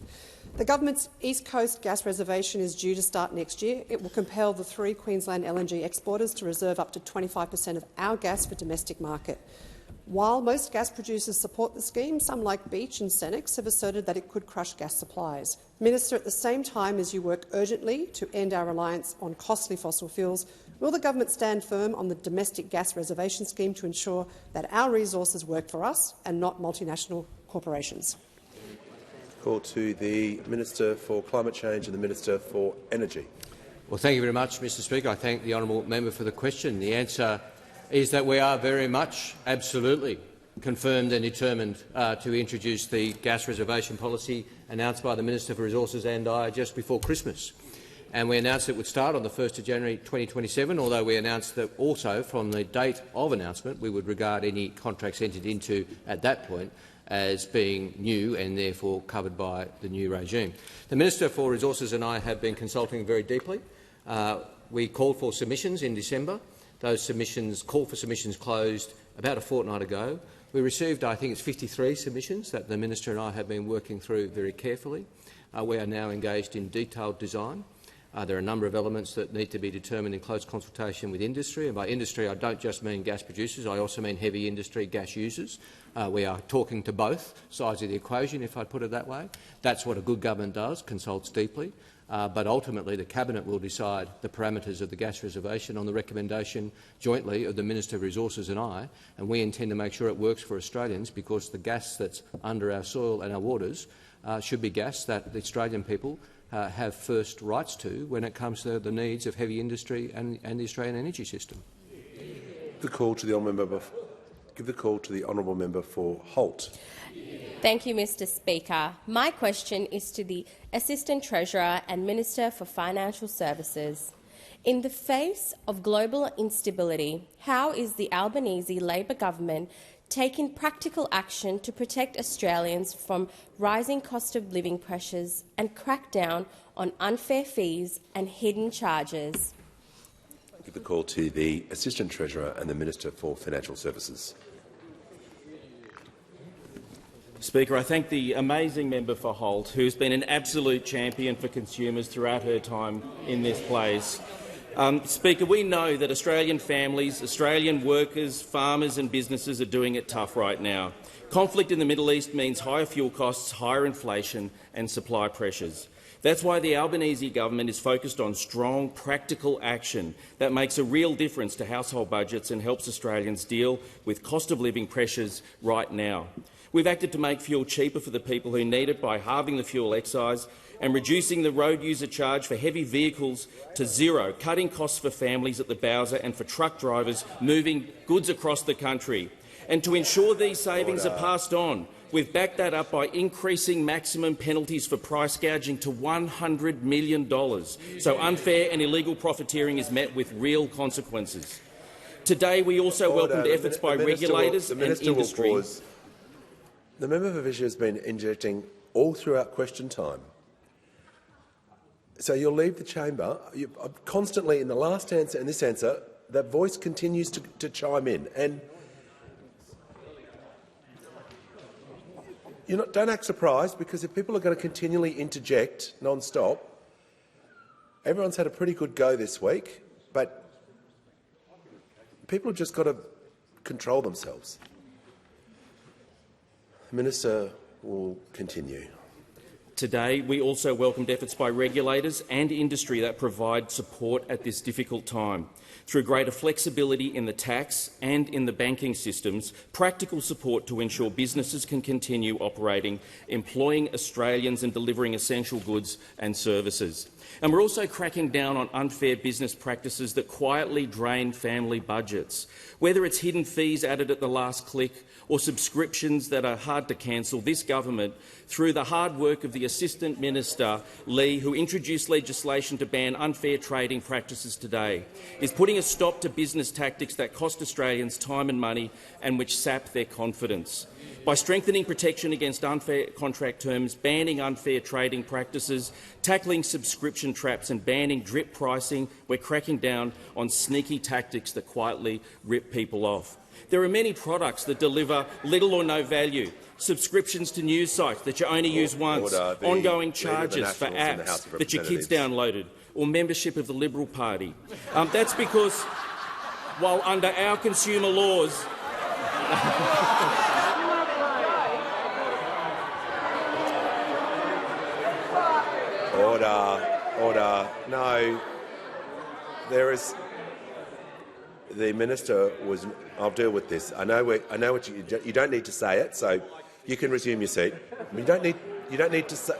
The government's East Coast gas reservation is due to start next year. It will compel the 3 Queensland LNG exporters to reserve up to 25% of our gas for domestic market. While most gas producers support the scheme, some like Beach and Senex have asserted that it could crush gas supplies. Minister, at the same time as you work urgently to end our reliance on costly fossil fuels, will the government stand firm on the domestic gas reservation scheme to ensure that our resources work for us and not multinational corporations? Call to the Minister for Climate Change and the Minister for Energy. Well, thank you very much, Mr Speaker. I thank the honourable member for the question. The answer is that we are very much, absolutely, confirmed and determined to introduce the gas reservation policy announced by the Minister for Resources and I just before Christmas. And we announced it would start on the 1st of January 2027, although we announced that also from the date of announcement we would regard any contracts entered into at that point as being new and therefore covered by the new regime. The Minister for Resources and I have been consulting very deeply. We called for submissions in December. Those call for submissions closed about a fortnight ago. We received, I think it's 53 submissions that the Minister and I have been working through very carefully. We are now engaged in detailed design. There are a number of elements that need to be determined in close consultation with industry. And by industry, I don't just mean gas producers, I also mean heavy industry gas users. We are talking to both sides of the equation, if I put it that way. That's what a good government does, consults deeply. But ultimately, the Cabinet will decide the parameters of the gas reservation on the recommendation jointly of the Minister of Resources and I, and we intend to make sure it works for Australians, because the gas that's under our soil and our waters should be gas that the Australian people have first rights to when it comes to the needs of heavy industry and the Australian energy system. Give the call to the honourable member for Holt. Thank you, Mr Speaker. My question is to the Assistant Treasurer and Minister for Financial Services. In the face of global instability, how is the Albanese Labor government taking practical action to protect Australians from rising cost of living pressures and crack down on unfair fees and hidden charges? Give the call to the Assistant Treasurer and the Minister for Financial Services. Speaker, I thank the amazing member for Holt, who has been an absolute champion for consumers throughout her time in this place. Speaker, we know that Australian families, Australian workers, farmers and businesses are doing it tough right now. Conflict in the Middle East means higher fuel costs, higher inflation and supply pressures. That's why the Albanese government is focused on strong, practical action that makes a real difference to household budgets and helps Australians deal with cost of living pressures right now. We've acted to make fuel cheaper for the people who need it by halving the fuel excise and reducing the road user charge for heavy vehicles to zero, cutting costs for families at the Bowser and for truck drivers moving goods across the country. And to ensure these savings are passed on, we've backed that up by increasing maximum penalties for price gouging to $100 million, so unfair and illegal profiteering is met with real consequences. Today we also welcomed efforts by regulators and industry. The member for Fisheries has been interjecting all throughout question time. So you'll leave the chamber. Constantly, in the last answer and this answer, that voice continues to chime in. And don't act surprised, because if people are going to continually interject non-stop, everyone's had a pretty good go this week, but people have just got to control themselves. The Minister will continue. Today, we also welcomed efforts by regulators and industry that provide support at this difficult time. Through greater flexibility in the tax and in the banking systems, practical support to ensure businesses can continue operating, employing Australians and delivering essential goods and services. And we're also cracking down on unfair business practices that quietly drain family budgets. Whether it's hidden fees added at the last click or subscriptions that are hard to cancel, this government, through the hard work of the Assistant Minister, Lee, who introduced legislation to ban unfair trading practices today, is putting a stop to business tactics that cost Australians time and money and which sap their confidence. By strengthening protection against unfair contract terms, banning unfair trading practices, tackling subscription traps and banning drip pricing, we're cracking down on sneaky tactics that quietly rip people off. There are many products that deliver little or no value. Subscriptions to news sites that you only use once, ongoing charges for apps that your kids downloaded, or membership of the Liberal Party. That's because, while under our consumer laws... Order. No. There is... The Minister was... I'll deal with this. I know what you don't need to say it, so you can resume your seat. You don't need to say...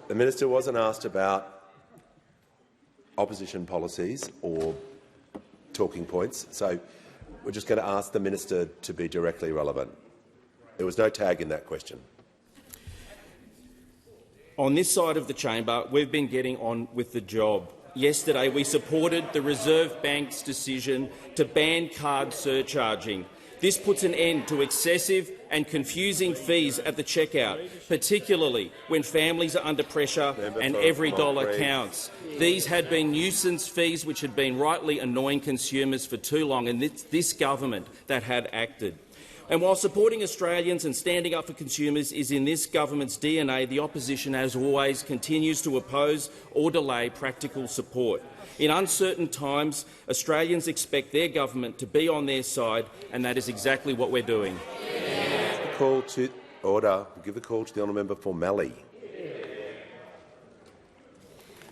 The Minister wasn't asked about opposition policies or talking points, so we're just going to ask the Minister to be directly relevant. There was no tag in that question. On this side of the chamber, we've been getting on with the job. Yesterday, we supported the Reserve Bank's decision to ban card surcharging. This puts an end to excessive and confusing fees at the checkout, particularly when families are under pressure and every dollar counts. These had been nuisance fees which had been rightly annoying consumers for too long, and it's this government that had acted. And while supporting Australians and standing up for consumers is in this government's DNA, the opposition, as always, continues to oppose or delay practical support. In uncertain times, Australians expect their government to be on their side, and that is exactly what we're doing. Call to order. Give the call to the honourable member for Mallee.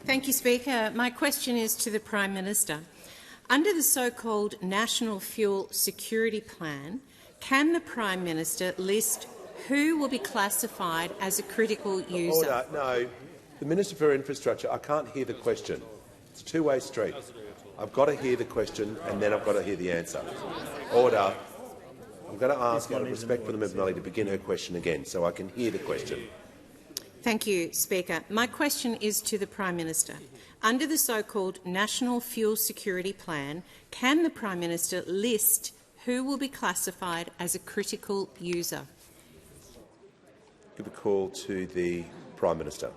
Thank you, Speaker. My question is to the Prime Minister. Under the so-called National Fuel Security Plan, can the Prime Minister list who will be classified as a critical user? Order. No. The Minister for Infrastructure, I can't hear the question. It's a two-way street. I've got to hear the question and then I've got to hear the answer. Order. I'm going to ask, out of respect for the member Mallee, to begin her question again so I can hear the question. Thank you, Speaker. My question is to the Prime Minister. Under the so-called National Fuel Security Plan, can the Prime Minister list who will be classified as a critical user? Give the call to the Prime Minister.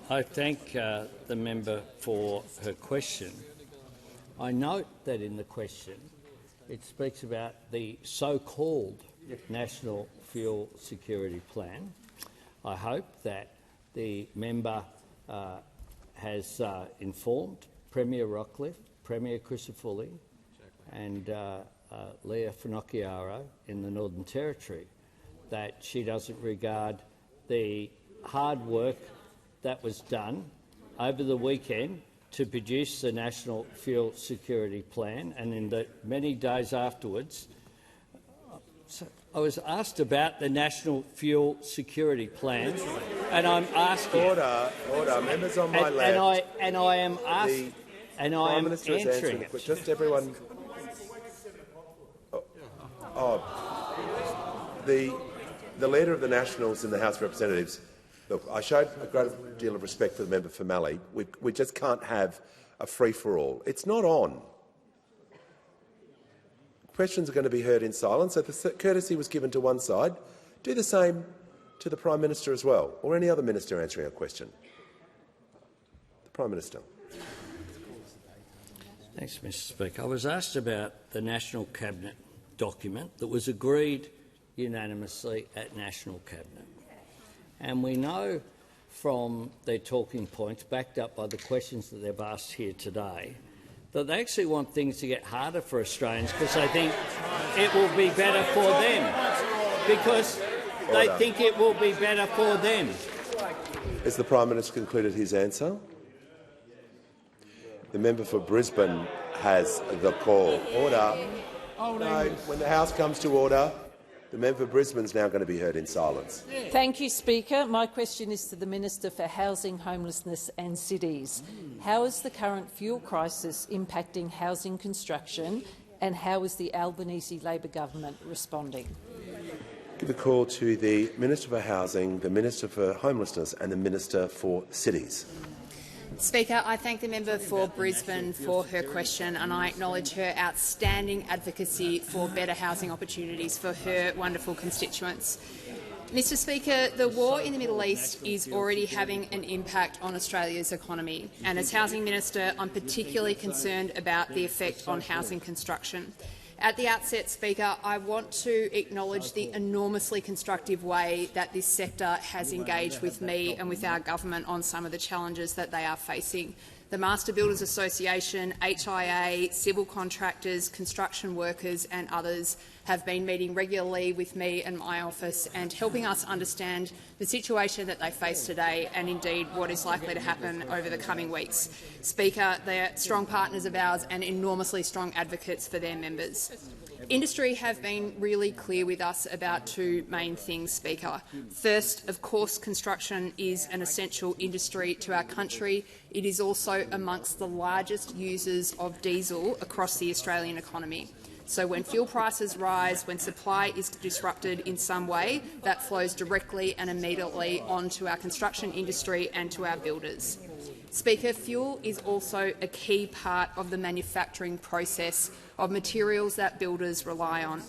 I thank the member for her question. I note that in the question it speaks about the so-called National Fuel Security Plan. I hope that the member has informed Premier Rockcliffe, Premier Crisafulli and Leah Finocchiaro in the Northern Territory that she doesn't regard the hard work that was done over the weekend to produce the National Fuel Security Plan, and in the many days afterwards. I was asked about the National Fuel Security Plan, and I'm asking. Order, members on my left. And I am asking, and I am answering it. Just everyone. The leader of the Nationals in the House of Representatives. Look, I showed a great deal of respect for the member for Mallee. We just can't have a free-for-all. It's not on. Questions are going to be heard in silence, so the courtesy was given to one side. Do the same to the Prime Minister as well, or any other minister answering a question. The Prime Minister. Thanks, Mr Speaker. I was asked about the National Cabinet document that was agreed unanimously at National Cabinet. And we know from their talking points, backed up by the questions that they've asked here today, that they actually want things to get harder for Australians because they think it will be better for them. Because they think it will be better for them. Has the Prime Minister concluded his answer? The member for Brisbane has the call. Order. No, when the House comes to order, the member for Brisbane is now going to be heard in silence. Thank you, Speaker. My question is to the Minister for Housing, Homelessness and Cities. How is the current fuel crisis impacting housing construction, and how is the Albanese Labor government responding? Give the call to the Minister for Housing, the Minister for Homelessness and the Minister for Cities. Speaker, I thank the member for Brisbane for her question, and I acknowledge her outstanding advocacy for better housing opportunities for her wonderful constituents. Mr Speaker, the war in the Middle East is already having an impact on Australia's economy, and as Housing Minister, I'm particularly concerned about the effect on housing construction. At the outset, Speaker, I want to acknowledge the enormously constructive way that this sector has engaged with me and with our government on some of the challenges that they are facing. The Master Builders Association, HIA, civil contractors, construction workers and others have been meeting regularly with me and my office and helping us understand the situation that they face today and indeed what is likely to happen over the coming weeks. Speaker, they are strong partners of ours and enormously strong advocates for their members. Industry have been really clear with us about two main things, Speaker. First, of course, construction is an essential industry to our country. It is also amongst the largest users of diesel across the Australian economy. So when fuel prices rise, when supply is disrupted in some way, that flows directly and immediately onto our construction industry and to our builders. Speaker, fuel is also a key part of the manufacturing process of materials that builders rely on.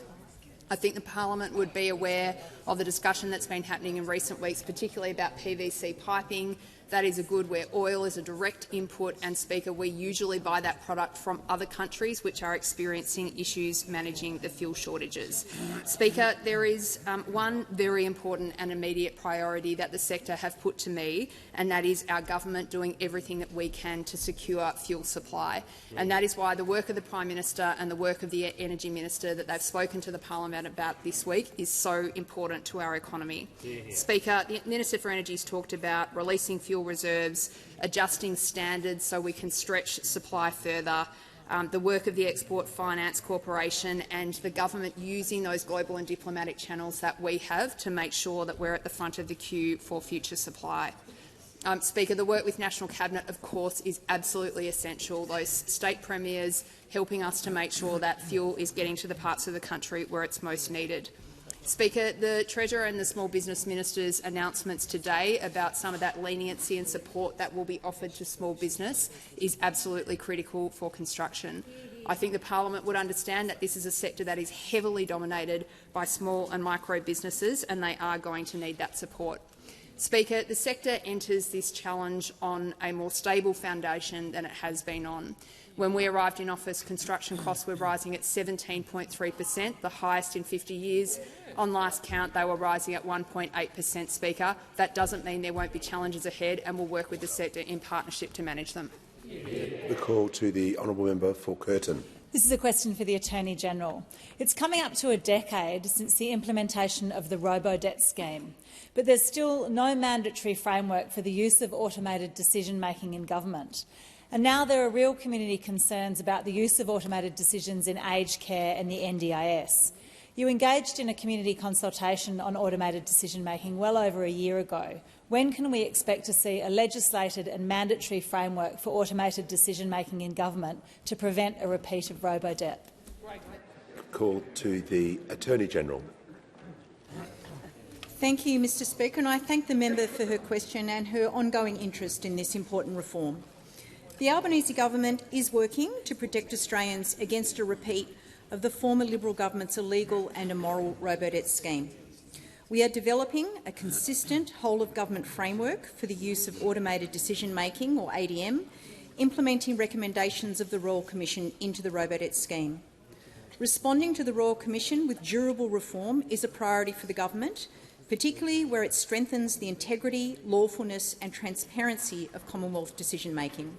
I think the parliament would be aware of the discussion that's been happening in recent weeks, particularly about PVC piping. That is a good where oil is a direct input, and, Speaker, we usually buy that product from other countries which are experiencing issues managing the fuel shortages. Speaker, there is one very important and immediate priority that the sector have put to me, and that is our government doing everything that we can to secure fuel supply. And that is why the work of the Prime Minister and the work of the Energy Minister that they've spoken to the parliament about this week is so important to our economy. Speaker, the Minister for Energy has talked about releasing fuel reserves, adjusting standards so we can stretch supply further, the work of the Export Finance Corporation and the government using those global and diplomatic channels that we have to make sure that we're at the front of the queue for future supply. Speaker, the work with National Cabinet, of course, is absolutely essential. Those state premiers helping us to make sure that fuel is getting to the parts of the country where it's most needed. Speaker, the Treasurer and the Small Business Minister's announcements today about some of that leniency and support that will be offered to small business is absolutely critical for construction. I think the parliament would understand that this is a sector that is heavily dominated by small and micro businesses, and they are going to need that support. Speaker, the sector enters this challenge on a more stable foundation than it has been on. When we arrived in office, construction costs were rising at 17.3%, the highest in 50 years. On last count, they were rising at 1.8%, Speaker. That doesn't mean there won't be challenges ahead, and we'll work with the sector in partnership to manage them. The call to the honourable member for Curtin. This is a question for the Attorney-General. It's coming up to a decade since the implementation of the robo-debt scheme, but there's still no mandatory framework for the use of automated decision-making in government. And now there are real community concerns about the use of automated decisions in aged care and the NDIS. You engaged in a community consultation on automated decision-making well over a year ago. When can we expect to see a legislated and mandatory framework for automated decision-making in government to prevent a repeat of robo-debt? Call to the Attorney-General. Thank you, Mr Speaker, and I thank the member for her question and her ongoing interest in this important reform. The Albanese government is working to protect Australians against a repeat of the former Liberal government's illegal and immoral robo-debt scheme. We are developing a consistent whole-of-government framework for the use of automated decision-making, or ADM, implementing recommendations of the Royal Commission into the robo-debt scheme. Responding to the Royal Commission with durable reform is a priority for the government, particularly where it strengthens the integrity, lawfulness and transparency of Commonwealth decision-making.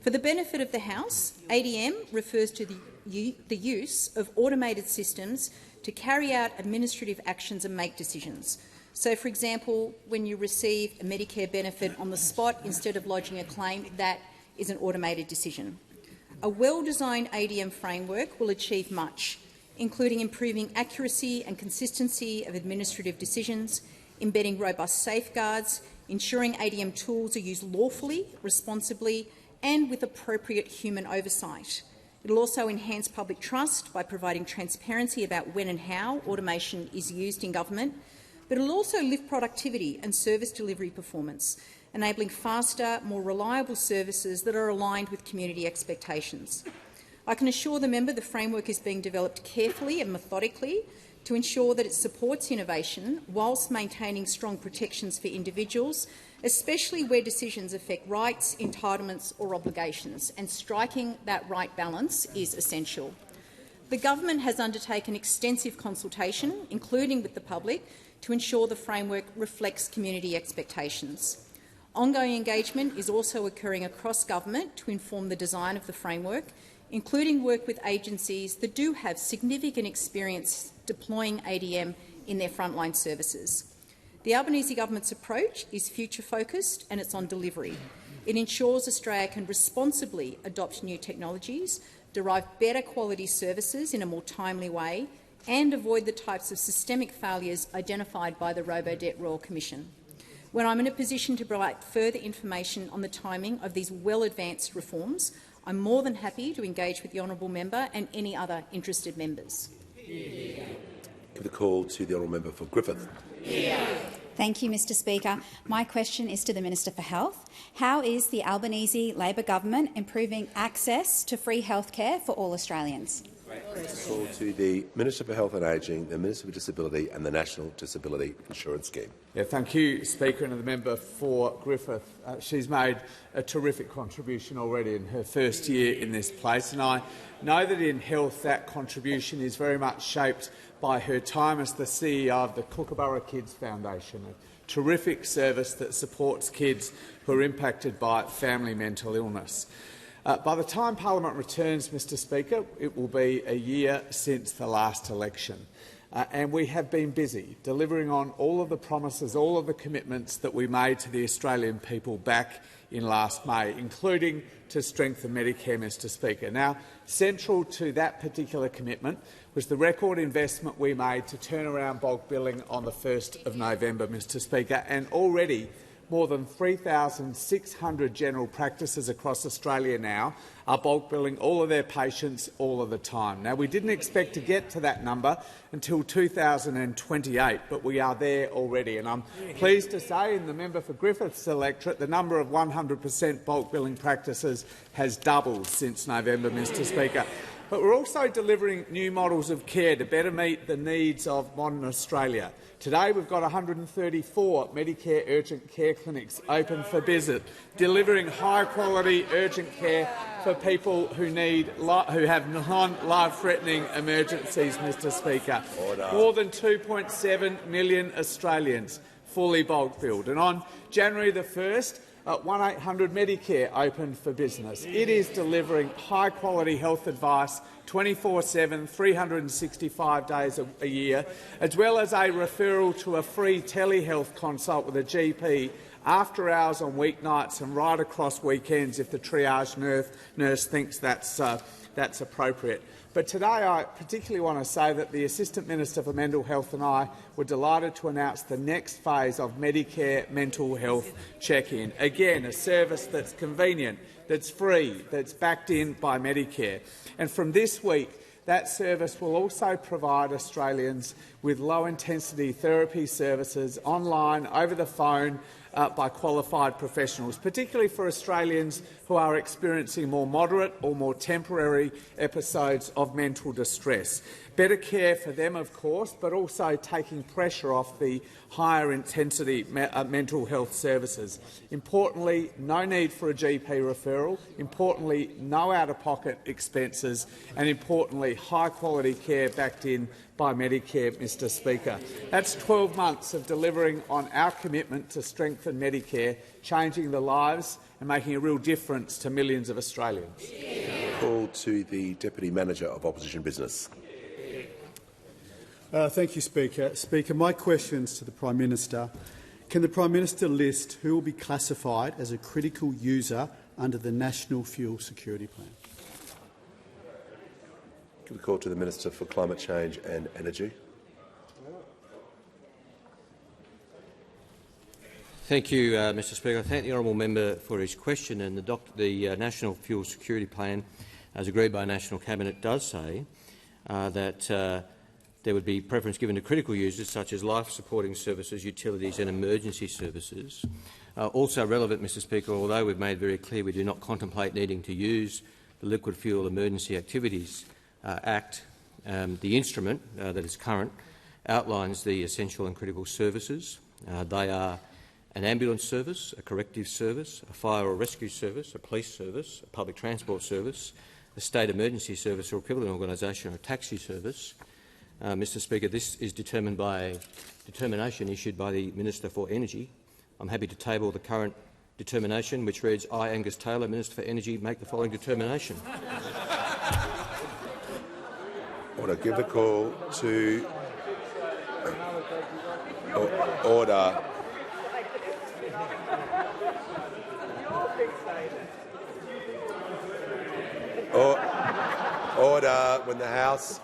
For the benefit of the House, ADM refers to the use of automated systems to carry out administrative actions and make decisions. So, for example, when you receive a Medicare benefit on the spot instead of lodging a claim, that is an automated decision. A well-designed ADM framework will achieve much, including improving accuracy and consistency of administrative decisions, embedding robust safeguards, ensuring ADM tools are used lawfully, responsibly and with appropriate human oversight. It will also enhance public trust by providing transparency about when and how automation is used in government, but it will also lift productivity and service delivery performance, enabling faster, more reliable services that are aligned with community expectations. I can assure the member the framework is being developed carefully and methodically to ensure that it supports innovation whilst maintaining strong protections for individuals, especially where decisions affect rights, entitlements or obligations, and striking that right balance is essential. The government has undertaken extensive consultation, including with the public, to ensure the framework reflects community expectations. Ongoing engagement is also occurring across government to inform the design of the framework, including work with agencies that do have significant experience deploying ADM in their frontline services. The Albanese government's approach is future-focused and it's on delivery. It ensures Australia can responsibly adopt new technologies, derive better quality services in a more timely way and avoid the types of systemic failures identified by the Robo-Debt Royal Commission. When I'm in a position to provide further information on the timing of these well-advanced reforms, I'm more than happy to engage with the honourable member and any other interested members. Give the call to the honourable member for Griffith. Thank you, Mr Speaker. My question is to the Minister for Health. How is the Albanese Labor government improving access to free healthcare for all Australians? Call to the Minister for Health and Ageing, the Minister for Disability and the National Disability Insurance Scheme. Yeah, thank you, Speaker, and the member for Griffith. She's made a terrific contribution already in her first year in this place, and I know that in health that contribution is very much shaped by her time as the CEO of the Kookaburra Kids Foundation, a terrific service that supports kids who are impacted by family mental illness. By the time Parliament returns, Mr Speaker, it will be a year since the last election. And we have been busy delivering on all of the promises, all of the commitments that we made to the Australian people back in last May, including to strengthen Medicare, Mr Speaker. Now, central to that particular commitment was the record investment we made to turn around bulk billing on the 1st of November, Mr Speaker, and already more than 3,600 general practices across Australia now are bulk billing all of their patients all of the time. Now, we didn't expect to get to that number until 2028, but we are there already. And I'm pleased to say in the member for Griffith's electorate, the number of 100% bulk billing practices has doubled since November, Mr Speaker. But we're also delivering new models of care to better meet the needs of modern Australia. Today we've got 134 Medicare urgent care clinics open for business, delivering high-quality urgent care for people who have non-life-threatening emergencies, Mr Speaker. Order. More than 2.7 million Australians fully bulk billed. And on January the 1st, 1-800 Medicare opened for business. It is delivering high-quality health advice 24/7, 365 days a year, as well as a referral to a free telehealth consult with a GP after hours on weeknights and right across weekends if the triage nurse thinks that's appropriate. But today I particularly want to say that the Assistant Minister for Mental Health and I were delighted to announce the next phase of Medicare Mental Health Check-In. Again, a service that's convenient, that's free, that's backed in by Medicare. And from this week, that service will also provide Australians with low-intensity therapy services online, over the phone, by qualified professionals, particularly for Australians who are experiencing more moderate or more temporary episodes of mental distress. Better care for them, of course, but also taking pressure off the higher-intensity mental health services. Importantly, no need for a GP referral. Importantly, no out-of-pocket expenses. And importantly, high-quality care backed in by Medicare, Mr Speaker. That's 12 months of delivering on our commitment to strengthen Medicare, changing the lives and making a real difference to millions of Australians. Call to the Deputy Manager of Opposition Business. Thank you, Speaker. Speaker, my question is to the Prime Minister. Can the Prime Minister list who will be classified as a critical user under the National Fuel Security Plan? Can we call to the Minister for Climate Change and Energy? Thank you, Mr Speaker. I thank the honourable member for his question. And the National Fuel Security Plan, as agreed by National Cabinet, does say that there would be preference given to critical users such as life-supporting services, utilities and emergency services. Also relevant, Mr Speaker, although we've made very clear we do not contemplate needing to use the Liquid Fuel Emergency Activities Act, the instrument that is current outlines the essential and critical services. They are an ambulance service, a corrective service, a fire or rescue service, a police service, a public transport service, a state emergency service or equivalent organisation, or a taxi service. Mr Speaker, this is determined by a determination issued by the Minister for Energy. I'm happy to table the current determination, which reads, I, Angus Taylor, Minister for Energy, make the following determination. I want to give the call to order. Order. When the House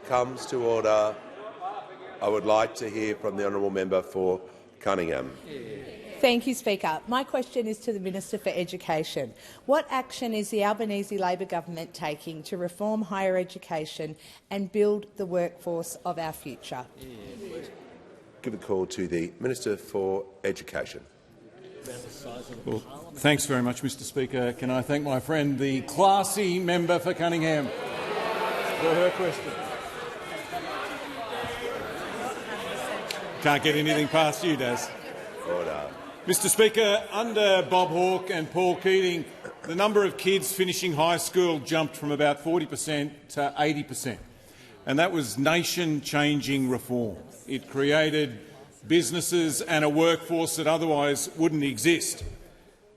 comes to order, I would like to hear from the honourable member for Cunningham. Thank you, Speaker. My question is to the Minister for Education. What action is the Albanese Labor government taking to reform higher education and build the workforce of our future? give the call to the Minister for Education. Well, thanks very much, Mr Speaker. Can I thank my friend, the classy member for Cunningham, for her question. Can't get anything past you, Daz. Order. Mr Speaker, under Bob Hawke and Paul Keating, the number of kids finishing high school jumped from about 40% to 80%, and that was nation-changing reform. It created businesses and a workforce that otherwise wouldn't exist.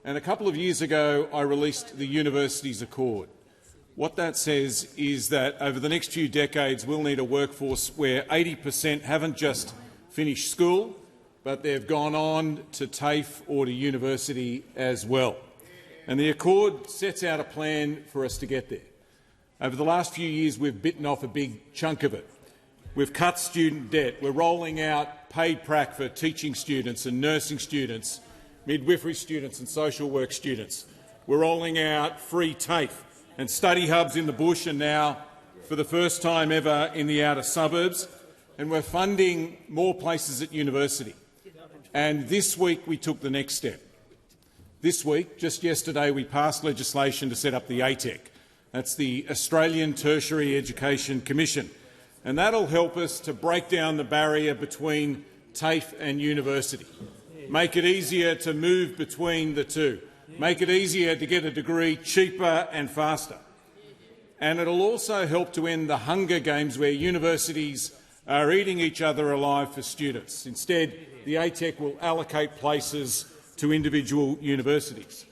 And a couple of years ago, I released the Universities Accord. What that says is that over the next few decades, we'll need a workforce where 80% haven't just finished school, but they've gone on to TAFE or to university as well. And the Accord sets out a plan for us to get there. Over the last few years, we've bitten off a big chunk of it. We've cut student debt. We're rolling out paid prac for teaching students and nursing students, midwifery students and social work students. We're rolling out free TAFE and study hubs in the bush and now, for the first time ever, in the outer suburbs. And we're funding more places at university. And this week we took the next step. This week, just yesterday, we passed legislation to set up the ATEC. That's the Australian Tertiary Education Commission. And that'll help us to break down the barrier between TAFE and university, make it easier to move between the two, make it easier to get a degree cheaper and faster. And it'll also help to end the hunger games where universities are eating each other alive for students. Instead, the ATEC will allocate places to individual universities.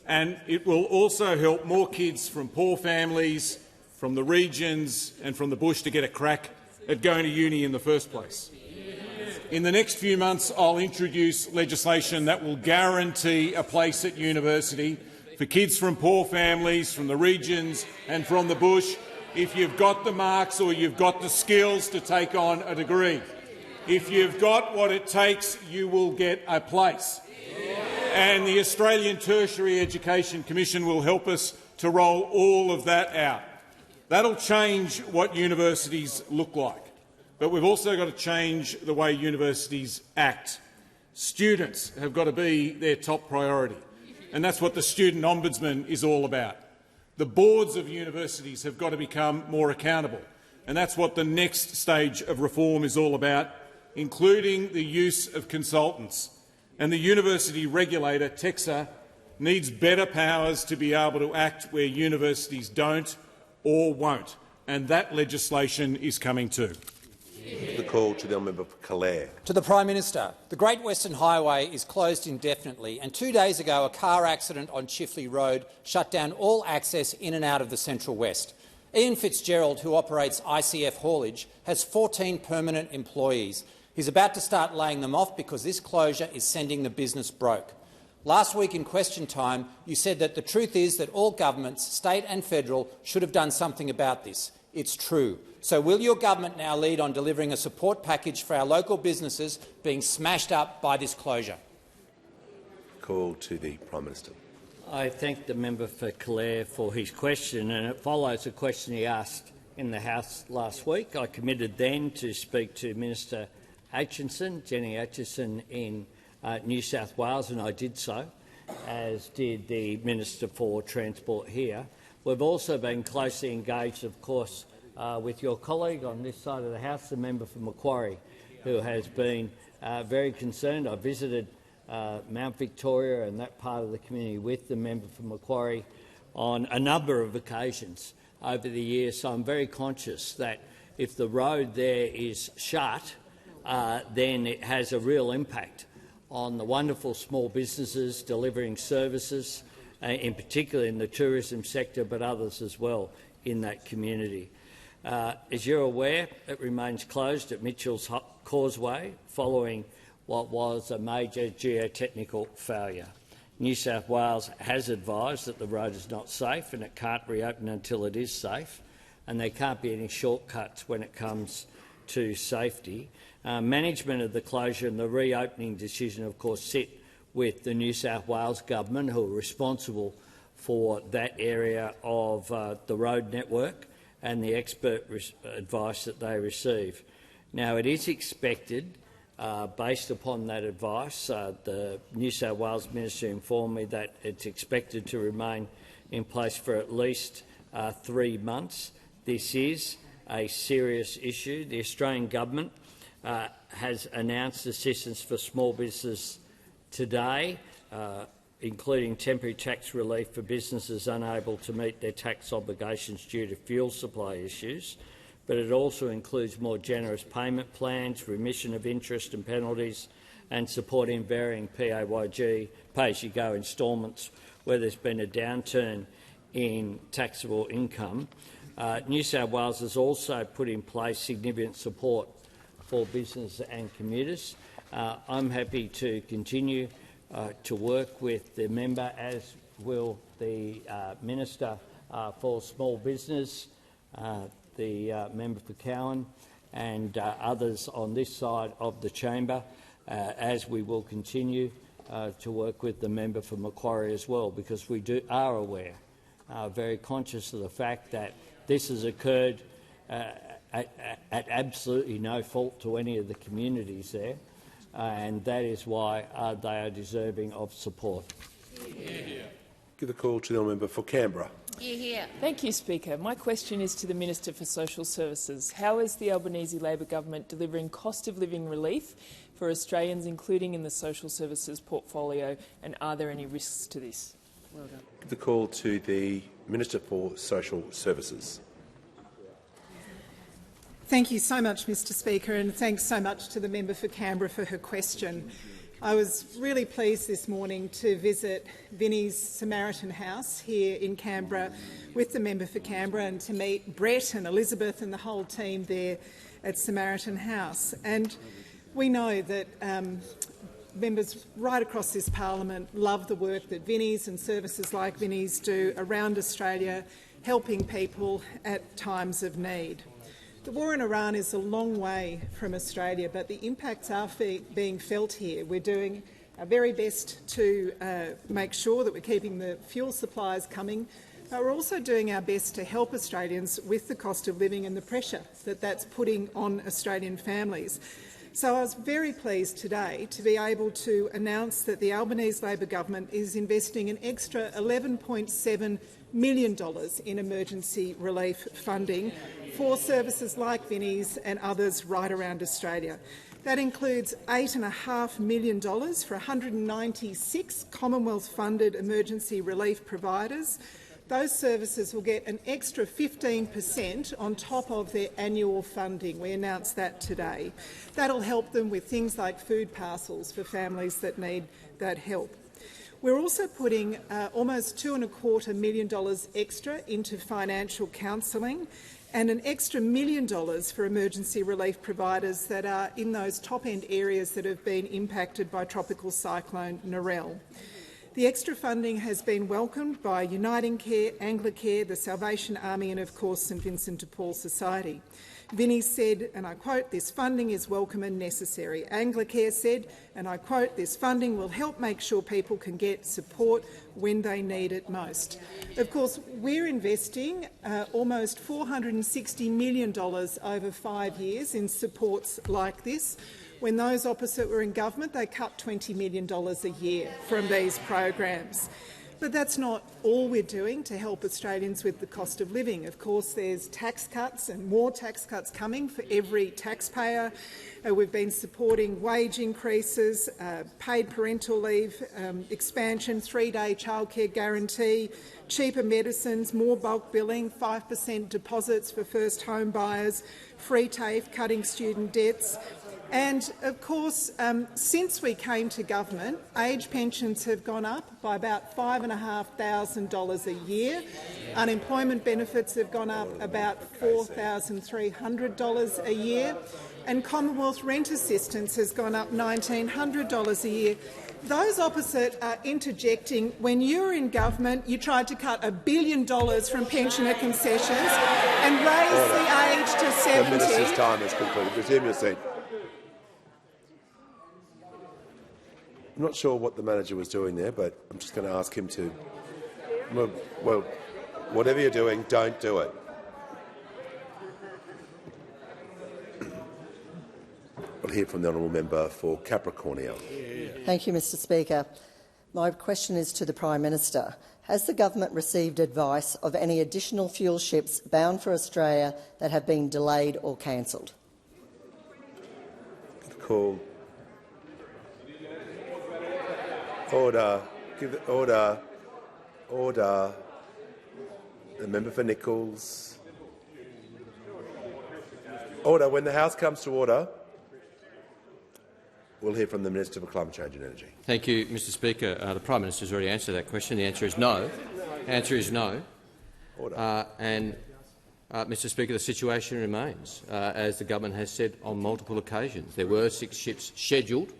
And it will also help more kids from poor families, from the regions and from the bush to get a crack at going to uni in the first place. In the next few months, I'll introduce legislation that will guarantee a place at university for kids from poor families, from the regions and from the bush, if you've got the marks or you've got the skills to take on a degree. If you've got what it takes, you will get a place. And the Australian Tertiary Education Commission will help us to roll all of that out. That'll change what universities look like. But we've also got to change the way universities act. Students have got to be their top priority, and that's what the Student Ombudsman is all about. The boards of universities have got to become more accountable, and that's what the next stage of reform is all about, including the use of consultants. And the university regulator, TEXA, needs better powers to be able to act where universities don't or won't, and that legislation is coming too. The call to the member for Clare. To the Prime Minister. The Great Western Highway is closed indefinitely, and 2 days ago a car accident on Chifley Road shut down all access in and out of the Central West. Ian Fitzgerald, who operates ICF Haulage, has 14 permanent employees. He's about to start laying them off because this closure is sending the business broke. Last week in question time, you said that the truth is that all governments, state and federal, should have done something about this. It's true. So will your government now lead on delivering a support package for our local businesses being smashed up by this closure? Call to the Prime Minister. I thank the member for Clare for his question, and it follows a question he asked in the House last week. I committed then to speak to Minister Jenny Aitchison in New South Wales, and I did so, as did the Minister for Transport here. We've also been closely engaged, of course, with your colleague on this side of the House, the member for Macquarie, who has been very concerned. I visited Mount Victoria and that part of the community with the member for Macquarie on a number of occasions over the years, so I'm very conscious that if the road there is shut, then it has a real impact on the wonderful small businesses delivering services, in particular in the tourism sector, but others as well in that community. As you're aware, it remains closed at Mitchell's Causeway following what was a major geotechnical failure. New South Wales has advised that the road is not safe and it can't reopen until it is safe, and there can't be any shortcuts when it comes to safety. Management of the closure and the reopening decision, of course, sit with the New South Wales government, who are responsible for that area of the road network and the expert advice that they receive. Now, it is expected Based upon that advice, the New South Wales Minister informed me that it's expected to remain in place for at least 3 months. This is a serious issue. The Australian government has announced assistance for small business today, including temporary tax relief for businesses unable to meet their tax obligations due to fuel supply issues, but it also includes more generous payment plans, remission of interest and penalties, and supporting varying pay-as-you-go instalments where there's been a downturn in taxable income. New South Wales has also put in place significant support for business and commuters. I'm happy to continue to work with the member, as will the Minister for Small Business, the member for Cowan, and others on this side of the chamber, as we will continue to work with the member for Macquarie as well, because we are aware, very conscious of the fact that this has occurred at absolutely no fault to any of the communities there, and that is why they are deserving of support. Give the call to the member for Canberra. Thank you, Speaker. My question is to the Minister for Social Services. How is the Albanese Labor government delivering cost-of-living relief for Australians, including in the social services portfolio, and are there any risks to this? Well done. Give the call to the Minister for Social Services. Thank you so much, Mr Speaker, and thanks so much to the member for Canberra for her question. I was really pleased this morning to visit Vinnie's Samaritan House here in Canberra with the member for Canberra and to meet Brett and Elizabeth and the whole team there at Samaritan House. And we know that members right across this parliament love the work that Vinnie's and services like Vinnie's do around Australia, helping people at times of need. The war in Iran is a long way from Australia, but the impacts are being felt here. We're doing our very best to make sure that we're keeping the fuel supplies coming, but we're also doing our best to help Australians with the cost of living and the pressure that that's putting on Australian families. So I was very pleased today to be able to announce that the Albanese Labor government is investing an extra $11.7 million in emergency relief funding for services like Vinnie's and others right around Australia. That includes $8.5 million for 196 Commonwealth-funded emergency relief providers. Those services will get an extra 15% on top of their annual funding. We announced that today. That'll help them with things like food parcels for families that need that help. We're also putting almost $2.25 million extra into financial counselling and an extra $1 million for emergency relief providers that are in those top-end areas that have been impacted by Tropical Cyclone Narelle. The extra funding has been welcomed by Uniting Care, Anglicare, the Salvation Army and, of course, St Vincent de Paul Society. Vinnie said, and I quote, "This funding is welcome and necessary." Anglicare said, and I quote, "This funding will help make sure people can get support when they need it most." Of course, we're investing almost $460 million over 5 years in supports like this. When those opposite were in government, they cut $20 million a year from these programs. But that's not all we're doing to help Australians with the cost of living. Of course, there's tax cuts and more tax cuts coming for every taxpayer. We've been supporting wage increases, paid parental leave expansion, 3-day childcare guarantee, cheaper medicines, more bulk billing, 5% deposits for first home buyers, free TAFE, cutting student debts. And, of course, since we came to government, age pensions have gone up by about $5,500 a year. Unemployment benefits have gone up about $4,300 a year. And Commonwealth rent assistance has gone up $1,900 a year. Those opposite are interjecting. When you were in government, you tried to cut $1 billion from pensioner concessions and raise the age to 70. The minister's time has concluded. Resume your seat. I'm not sure what the manager was doing there, but I'm just going to ask him to, well, whatever you're doing, don't do it. We'll hear from the honourable member for Capricornia. Thank you, Mr Speaker. My question is to the Prime Minister. Has the government received advice of any additional fuel ships bound for Australia that have been delayed or cancelled? Call. Order. Order. Order. The member for Nichols. Order. When the House comes to order, we'll hear from the Minister for Climate Change and Energy. Thank you, Mr Speaker. The Prime Minister has already answered that question. The answer is no. The answer is no. Order. Mr Speaker, the situation remains, as the government has said on multiple occasions. There were 6 ships scheduled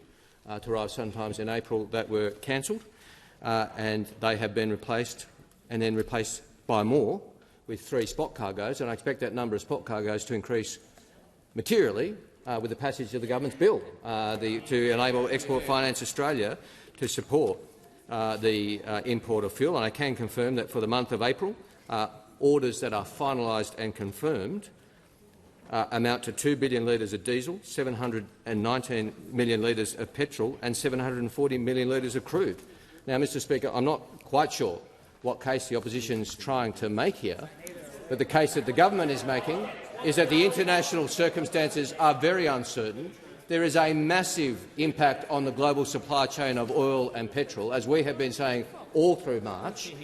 to arrive sometimes in April that were cancelled, and they have been replaced and then replaced by more with 3 spot cargoes, and I expect that number of spot cargoes to increase materially with the passage of the government's bill to enable Export Finance Australia to support the import of fuel. And I can confirm that for the month of April, orders that are finalised and confirmed amount to 2 billion litres of diesel, 719 million litres of petrol and 740 million litres of crude. Now, Mr Speaker, I'm not quite sure what case the opposition is trying to make here, but the case that the government is making is that the international circumstances are very uncertain. There is a massive impact on the global supply chain of oil and petrol, as we have been saying all through March.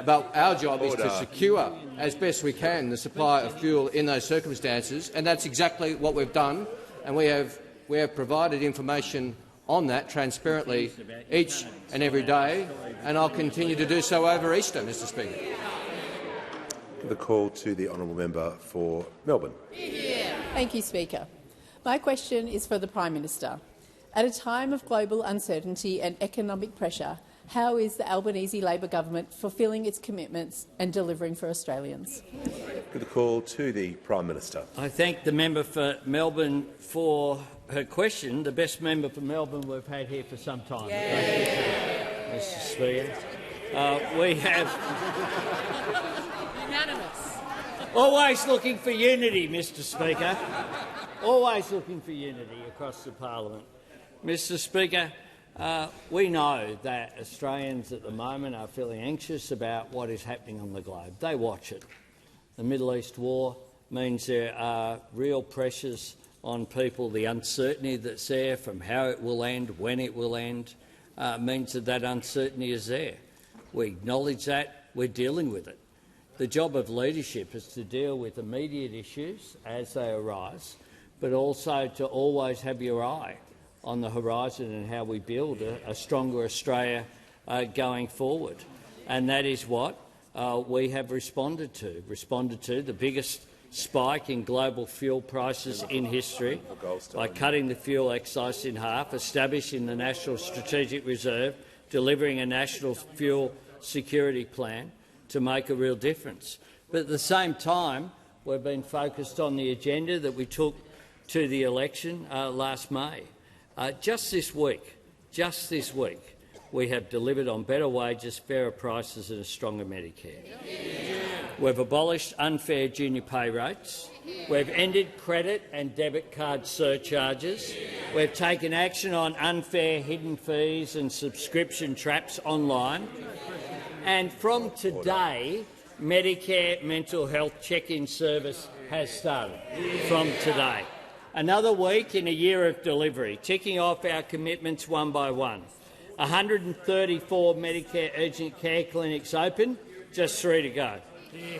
But our job is to secure, as best we can, the supply of fuel in those circumstances, and that's exactly what we've done. And we have provided information on that transparently each and every day, and I'll continue to do so over Easter, Mr Speaker. The call to the honourable member for Melbourne. Thank you, Speaker. My question is for the Prime Minister. At a time of global uncertainty and economic pressure, how is the Albanese Labor government fulfilling its commitments and delivering for Australians? The call to the Prime Minister. I thank the member for Melbourne for her question, the best member for Melbourne we've had here for some time. Mr Speaker. We have always looking for unity, Mr Speaker. Always looking for unity across the parliament. Mr Speaker, we know that Australians at the moment are feeling anxious about what is happening on the globe. They watch it. The Middle East war means there are real pressures on people. The uncertainty that's there from how it will end, when it will end, means that uncertainty is there. We acknowledge that. We're dealing with it. The job of leadership is to deal with immediate issues as they arise, but also to always have your eye on the horizon and how we build a stronger Australia going forward. And that is what we have responded to. The biggest spike in global fuel prices in history by cutting the fuel excise in half, establishing the National Strategic Reserve, delivering a national fuel security plan to make a real difference. But at the same time, we've been focused on the agenda that we took to the election last May. Just this week, we have delivered on better wages, fairer prices and a stronger Medicare. We've abolished unfair junior pay rates. We've ended credit and debit card surcharges. We've taken action on unfair hidden fees and subscription traps online. And from today, Medicare mental health check-in service has started. From today. Another week in a year of delivery, ticking off our commitments one by one. 134 Medicare urgent care clinics open, just 3 to go.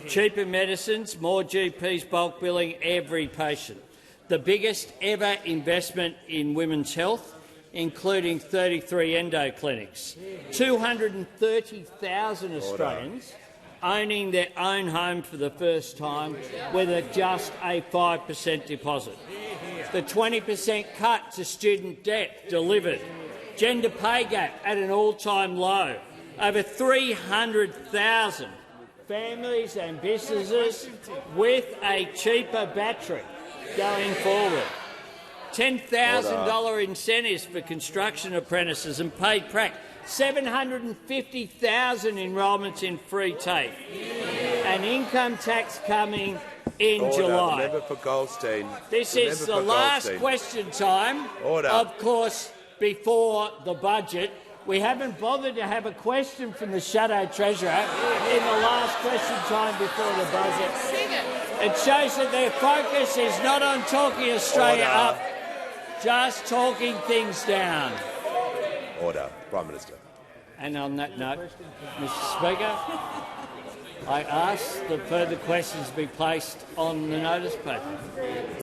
Cheaper medicines, more GPs bulk billing every patient. The biggest ever investment in women's health, including 33 endo clinics. 230,000 Australians owning their own home for the first time with just a 5% deposit. The 20% cut to student debt delivered. Gender pay gap at an all-time low. Over 300,000 families and businesses with a cheaper battery going forward. $10,000 incentives for construction apprentices and paid prac. 750,000 enrolments in free TAFE. An income tax coming in Order. July. The member for Goldstein. This The is member the for last Goldstein. question time, Order. of course, before the budget. We haven't bothered to have a question from the Shadow Treasurer in the last question time before the budget. It shows that their focus is not on talking Australia Order. up, just talking things down. Order. Prime Minister. And on that note, Mr Speaker, I ask that further questions be placed on the notice paper.